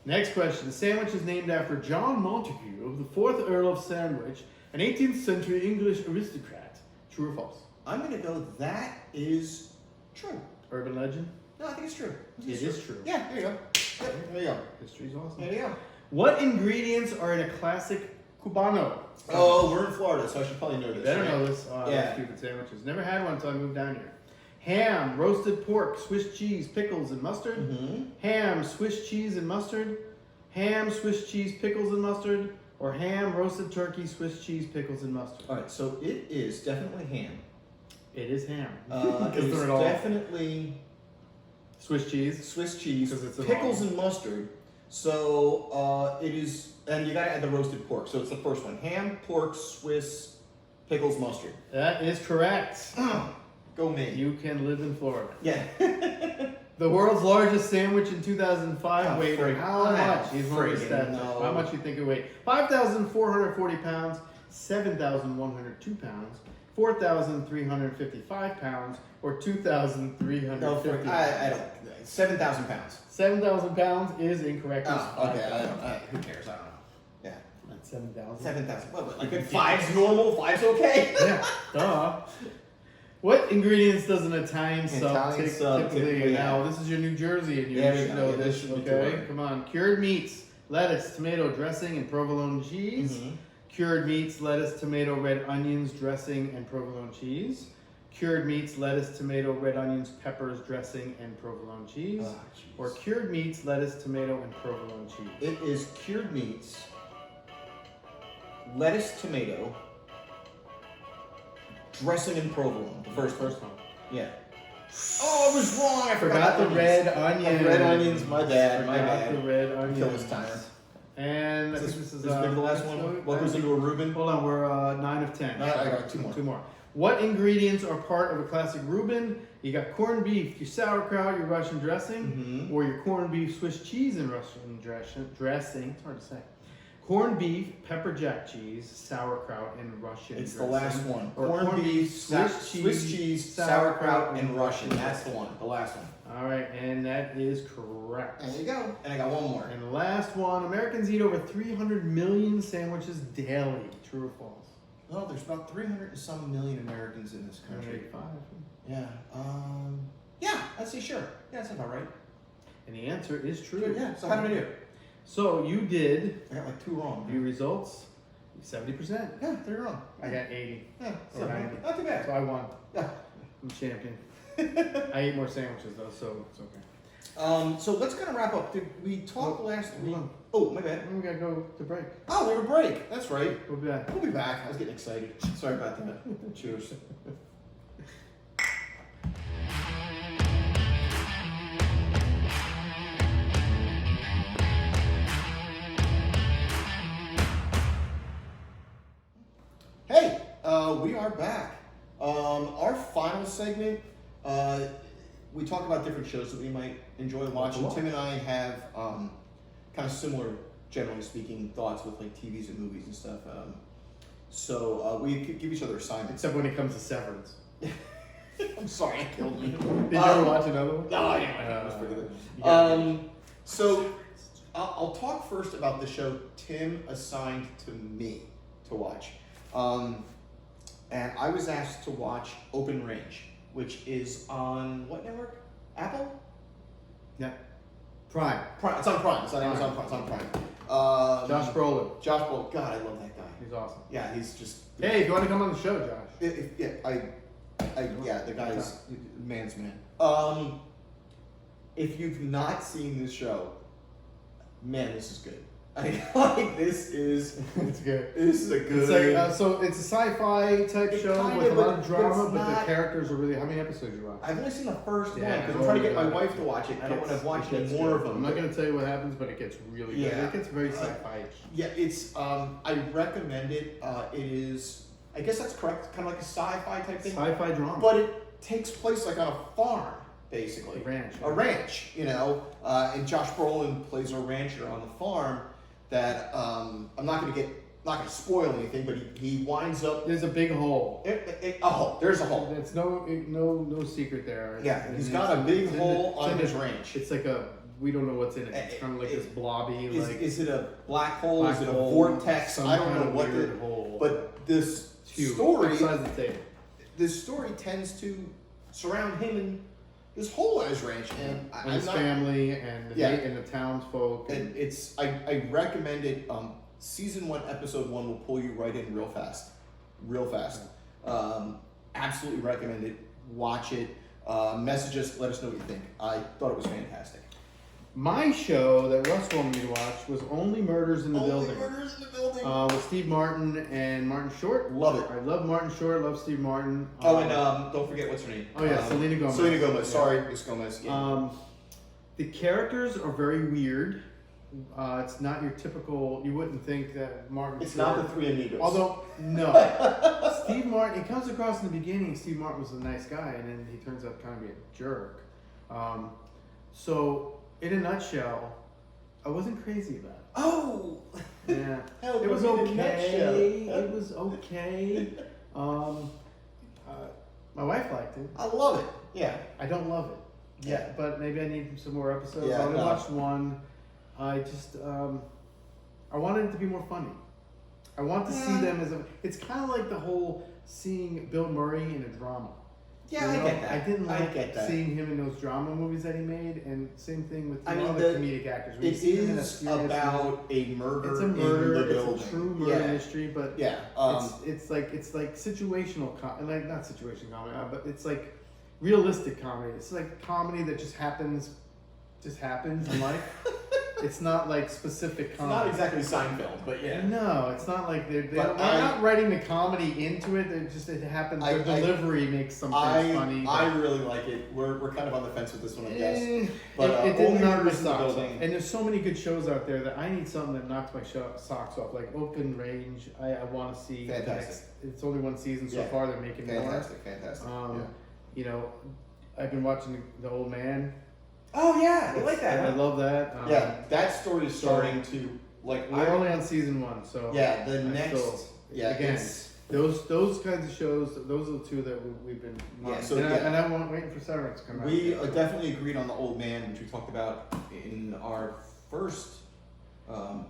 Next question. The sandwich is named after John Montague, the 4th Earl of Sandwich, an 18th century English aristocrat. True or false? I'm gonna go. That is true. Urban legend? No, I think it's true. It is true. Yeah, there you go. Yep, there you go. History's awesome. There you go. What ingredients are in a classic Cubano? Oh, we're in Florida, so I should probably know this. You better right? know this. Yeah. Stupid sandwiches. Never had one until I moved down here. Ham, roasted pork, Swiss cheese, pickles, and mustard. Mm-hmm. Ham, Swiss cheese, and mustard. Ham, Swiss cheese, pickles, and mustard. Or ham, roasted turkey, Swiss cheese, pickles, and mustard. All right, so it is definitely ham. It is ham. It is they're all definitely Swiss cheese. Swiss cheese, 'Cause it's an pickles, olive. and mustard. So it is, and you gotta add the roasted pork. So it's the first one: ham, pork, Swiss, pickles, mustard. That is correct. Go me. You can live in Florida. Yeah. The world's largest sandwich in 2005 Oh, weighed frig. how much? He's one of the Friggin' stats. no. How much you think it weighed? 5,440 pounds, 7,102 pounds, 4,355 pounds, or 2,350 No, frig. I don't. 7,000 pounds. 7,000 pounds is incorrect. It's Oh, okay. 5,000. Who cares? I don't know. Yeah. That's 7,000. 7,000. What? Like if five's normal, five's okay. Yeah, duh. What ingredients does an Italian sub Italian sub typically? typically Now, have? this is your New Jersey, and you There we should go. know Yeah, this. this should be Okay, correct. come on. Cured meats, lettuce, tomato dressing, and provolone cheese. Mhm. Cured meats, lettuce, tomato, red onions, dressing, and provolone cheese. Cured meats, lettuce, tomato, red onions, peppers, dressing, and provolone cheese. Oh, jeez. Or cured meats, lettuce, tomato, and provolone cheese. It is cured meats, lettuce, tomato, dressing, and provolone. The first one. Yeah. Oh, I was wrong. I Forgot the red onions. The red onions. My bad. My Forgot bad. the red onions. Kill this timer. And I Is think this is maybe the last one. What goes into a Reuben? Hold on, we're 9 of 10. No, I got two more. Two more. What ingredients are part of a classic Reuben? You got corned beef, your sauerkraut, your Russian dressing, or your corned beef, Swiss cheese, and Russian dressing. It's hard to say. Corned beef, pepper jack cheese, sauerkraut, and Russian It's dressing. the last one. Or Corned beef, Swiss cheese, sauerkraut, and Russian. That's the one. The last one. All right, and that is correct. There you go. And I got one more. And the last one, Americans eat over 300 million sandwiches daily. True or false? Well, there's about 300 and some million Americans in this country. 185. Yeah. Yeah, I'd say sure. Yeah, that sounds about right. And the answer is true. Good, yeah. So how did I do? So you did, I got like 2 wrong. view results, 70%. Yeah, 3 wrong. I got 80. Yeah, Or so 90. not too bad. So I won. Yeah. I'm champion. I ate more sandwiches though, so it's okay. So let's kind of wrap up. Did we talk last hold week? on. Oh, my bad. We gotta go to break. Oh, we have a break. That's right. We'll be back. We'll be back. I was getting excited. Sorry about that. Cheers. Hey, we are back. Our final segment, we talk about different shows that we might enjoy watching. Tim and I have kind of similar, generally speaking, thoughts with like TVs and movies and stuff. So we could give each other assignments. Except when it comes to Severance. I'm sorry, I killed me. Did you ever watch another one? Oh yeah, that was pretty good. You gotta So I'll talk first about the show Tim assigned to me to watch. And I was asked to watch Open Range, which is on what network? Apple? Yeah. Prime. Prime. It's on Prime. It's on Amazon Prime. It's on Prime. Josh Brolin. Josh Brolin. God, I love that guy. He's awesome. Yeah, he's just. Hey, if you want to come on the show, Josh. Yeah, the guy's man's man. If you've not seen this show, man, this is good. Like this is. It's good. This is a good. It's like, so it's a sci-fi type It show kinda, with a lot but of drama, it's but the not- characters are really. How many episodes you watch? I've only seen the first one Yeah, because I'm trying to get my yeah. wife to watch it. I don't want to watch any more of them. I'm not going to tell you what happens, but it gets really good. Yeah. It gets very sci-fi. Yeah, it's. I recommend it. It is. I guess that's correct. Kind of like a sci-fi type thing. Sci-fi drama. But it takes place like on a farm, basically. A ranch. A ranch, you know. And Josh Brolin plays a rancher on the farm. That I'm not going to spoil anything, but he winds up. There's a big hole. A hole. There's a hole. It's no secret there. Yeah, he's got a big hole on his ranch. ranch. It's like we don't know what's in it. It's kind of like this blobby. Is it a black hole? Black is it a hole, vortex? some I don't kind know of what weird hole. But this Huge. story, Size of the table. this story tends to surround him and this hole on his ranch, and And his family and the townsfolk. And it's I recommend it. Season 1, episode 1 will pull you right in real fast. Absolutely recommend it. Watch it. Message us. Let us know what you think. I thought it was fantastic. My show that Russ wanted me to watch was Only Murders in the Building. Murders in the Building. With Steve Martin and Martin Short. Love it. I love Martin Short. Love Steve Martin. And don't forget what's her name. Oh yeah, Selena Gomez. Selena Gomez. Yeah. Sorry, Miss Gomez. Yeah. The characters are very weird. It's not your typical. You wouldn't think that Martin. It's Short, not the Three Amigos. Although no, Steve Martin. He comes across in the beginning. Steve Martin was a nice guy, and then he turns out kind of be a jerk. So in a nutshell, I wasn't crazy about it. Oh. Yeah, Hell, it was in a okay. nutshell. It was okay. My wife liked it. I love it. Yeah. I don't love it. Yeah. But maybe I need some more episodes. Yeah, I only no. watched one. I just I wanted it to be more funny. I want to see them as a. It's kind of like the whole seeing Bill Murray in a drama. Yeah, You I know, get that. I didn't like get that. seeing him in those drama movies that he made, and same thing with I mean, other comedic actors. When you It see him in a is serious movie, about a murder. it's a murder. in the It's building. a true murder mystery, but Yeah. it's like situational like not situation comedy, but it's like realistic comedy. It's like comedy that just happens in life. It's not like specific It's comedy. not exactly Seinfeld, but yeah. No, it's not like they're But not writing the comedy into it. It happens. The delivery makes some things funny. I really like it. We're kind of on the fence with this one, I guess. But it did Only knock my Murders in the socks off. Building. And there's so many good shows out there that I need something that knocks my socks off. Like Open Range, I want to see. Fantastic. It's only one season so Yeah. far. They're making Fantastic. more. Yeah. You know, I've been watching The Old Man. Oh yeah, I like that. I love that. Yeah, that story is starting to like. We're only on season 1, so Yeah, the I next. still- again, it's- those kinds of shows. Those are the two that we've been. Yeah, so and I'm waiting for Severance to come out. We definitely agreed on The Old Man, which we talked about in our first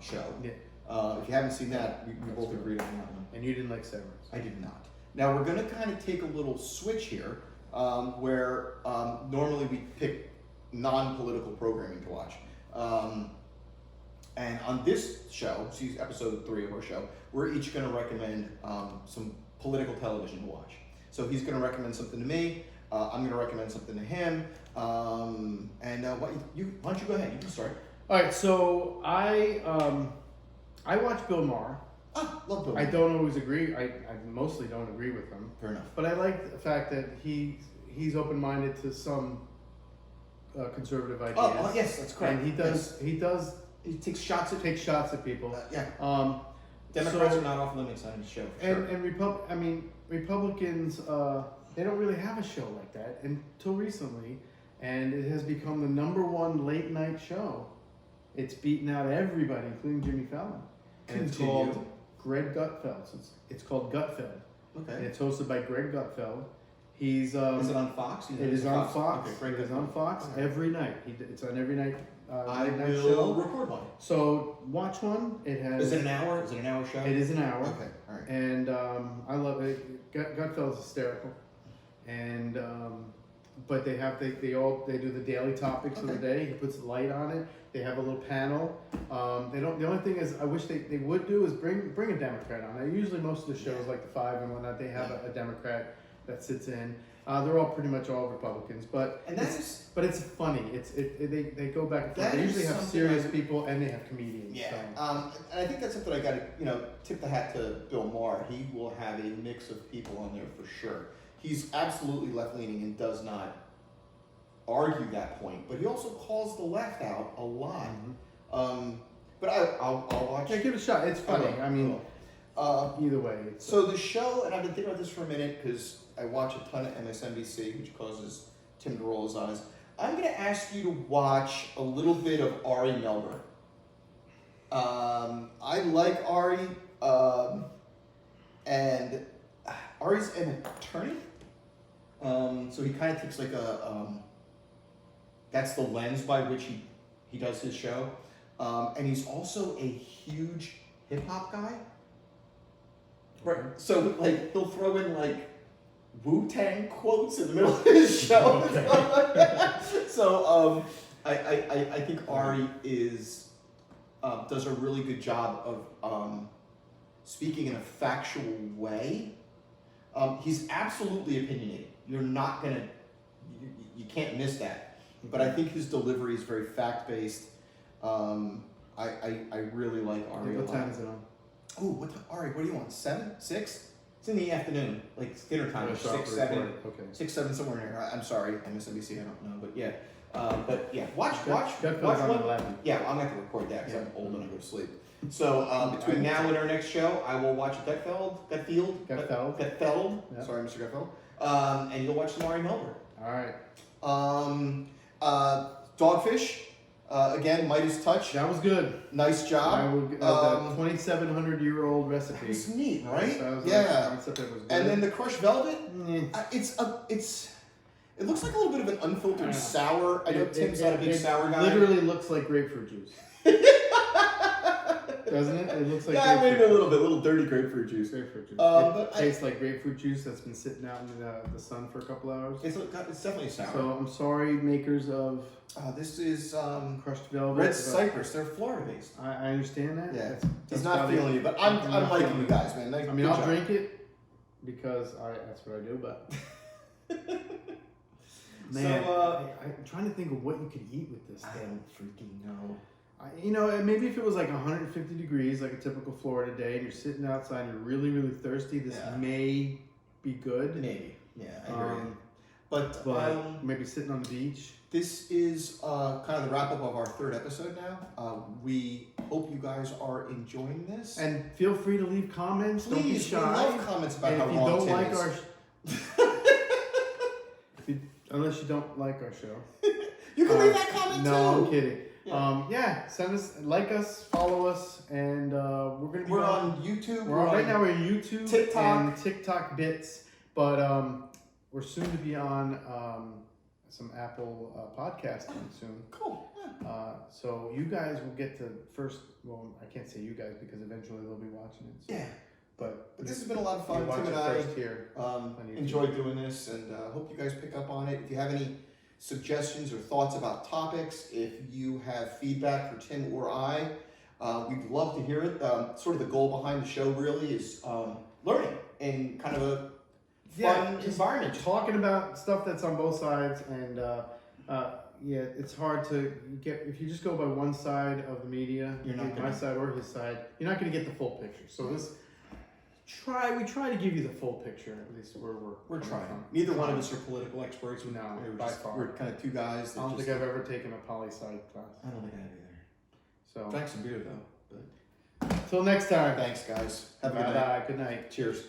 show. Yeah. If you haven't seen that, we That's both good. agreed on that one. And you didn't like Severance. I did not. Now we're going to kind of take a little switch here, where normally we pick non-political programming to watch. And on this show, episode 3 of our show, we're each going to recommend some political television to watch. So he's going to recommend something to me. I'm going to recommend something to him. Why don't you go ahead? You can start. All right, so I watch Bill Maher. Ah, love Bill. I don't always agree. I mostly don't agree with him, Fair enough. but I like the fact that he's open-minded to some conservative ideas. Oh, yes, that's correct. And He takes shots at take shots at people. yeah. so- Democrats are not off limits on his show. For sure. And Republicans, they don't really have a show like that until recently, and it has become the #1 late night show. It's beaten out everybody, including Jimmy Fallon. And it's Continue. called Greg Gutfeld. So it's called Gutfeld. And Okay. it's hosted by Greg Gutfeld. He's Is it on Fox? it is on Fox. Okay, great. It is on Fox Okay. every night. It's on every night. I late night will show. record one. So watch one. It has. Is it an hour? Is it an hour show? It is an hour. Okay, all right. And I love it. Gutfeld's hysterical, and but they do the daily topics of the day. He puts light on it. They have a little panel. They don't. The only thing is, I wish they would do is bring a Democrat on. Now, usually most of the shows like the Five and whatnot, they have a Democrat that sits in. They're all pretty much all Republicans, but it's funny. They go back and forth. They usually have serious people and they have comedians. Yeah. So. And I think that's something I got to tip the hat to Bill Maher. He will have a mix of people on there for sure. He's absolutely left leaning and does not argue that point, but he also calls the left out a lot. But I'll watch. Yeah, give it a shot. It's funny. I mean, either way. So the show, and I've been thinking about this for a minute because I watch a ton of MSNBC, which causes Tim to roll his eyes. I'm going to ask you to watch a little bit of Ari Melber. I like Ari, and Ari's an attorney, so he kind of takes like that's the lens by which he does his show, and he's also a huge hip hop guy. Right. So like he'll throw in like Wu-Tang quotes in the middle of his show. So I think Ari does a really good job of speaking in a factual way. He's absolutely opinionated. You're not gonna you can't miss that. But I think his delivery is very fact-based. I really like Ari a lot. What time is it on? Oh, what time? Ari, what do you want? 7? 6? It's in the afternoon, like it's dinner time. Yeah, 6, 7, Okay. 6, 7, somewhere in here. I'm sorry, MSNBC. I don't know, but yeah, watch Gutfeld's on one. 11. Yeah, I'm gonna have to record that because I'm old and I go to sleep. So between I- now and our next show, I will watch Gutfeld. Gutfeld. Yeah. Sorry, Mr. Gutfeld. And you'll watch some Ari Melber. All right. Dogfish. Again, Midas Touch. That was good. Nice job. I would, the 2,700-year-old recipe. That was neat, right? That was Yeah. That was good. And then the crushed velvet. Mm. It looks like a little bit of an unfiltered Yeah. sour. I know Tim's not a big sour guy. Literally looks like grapefruit juice. doesn't it? It looks like Yeah, maybe a grapefruit little bit, a little dirty grapefruit juice. Grapefruit juice. But It tastes like grapefruit juice that's been sitting out in the sun for a couple hours. It's definitely sour. So I'm sorry, makers of This is crushed velvet. Red but Cypress. They're Florida based. I understand that. Yeah, That's he's not probably- feeling you, but I'm not liking feeling you guys, man. I mean, I'll drink it because that's what I do. But man, I'm trying to think of what you could eat with this I thing. don't freaking know. Maybe if it was like 150 degrees, like a typical Florida day, and you're sitting outside and you're really, really thirsty, this may be good. Maybe. Yeah, I hear you. But maybe sitting on the beach. this is kind of the wrap up of our third episode now. We hope you guys are enjoying this. And feel free to leave comments. Don't be please, shy. we love comments about And how if you wrong don't Tim like is. unless you don't like our show. You can leave that comment too. No, I'm kidding. Yeah. Send us, like us, follow us, and we're gonna be on YouTube. right now we're on YouTube, TikTok. and TikTok bits, but we're soon to be on some Apple podcasting soon. Cool. Yeah. So you guys will get to first. Well, I can't say you guys because eventually they'll be watching it. So. Yeah. But this has been a lot of you fun. watch Tim it and I first here. enjoyed doing this, and hope you guys pick up on it. If you have any suggestions or thoughts about topics, if you have feedback for Tim or I, we'd love to hear it. Sort of the goal behind the show really is learning in kind of a fun environment. Talking about stuff that's on both sides, and it's hard to get if you just go by one side of the media. You're not my side or his side. You're not going to get the full picture. So we try to give you the full picture. At least we're trying. Neither one of us are political experts. No, we're by far. We're kind of two guys. That I don't think I've ever taken a poli-sci class. I don't think I have either. So Drank some beer though. But till next time. thanks, guys. Have a good night. Bye. Good night. Cheers.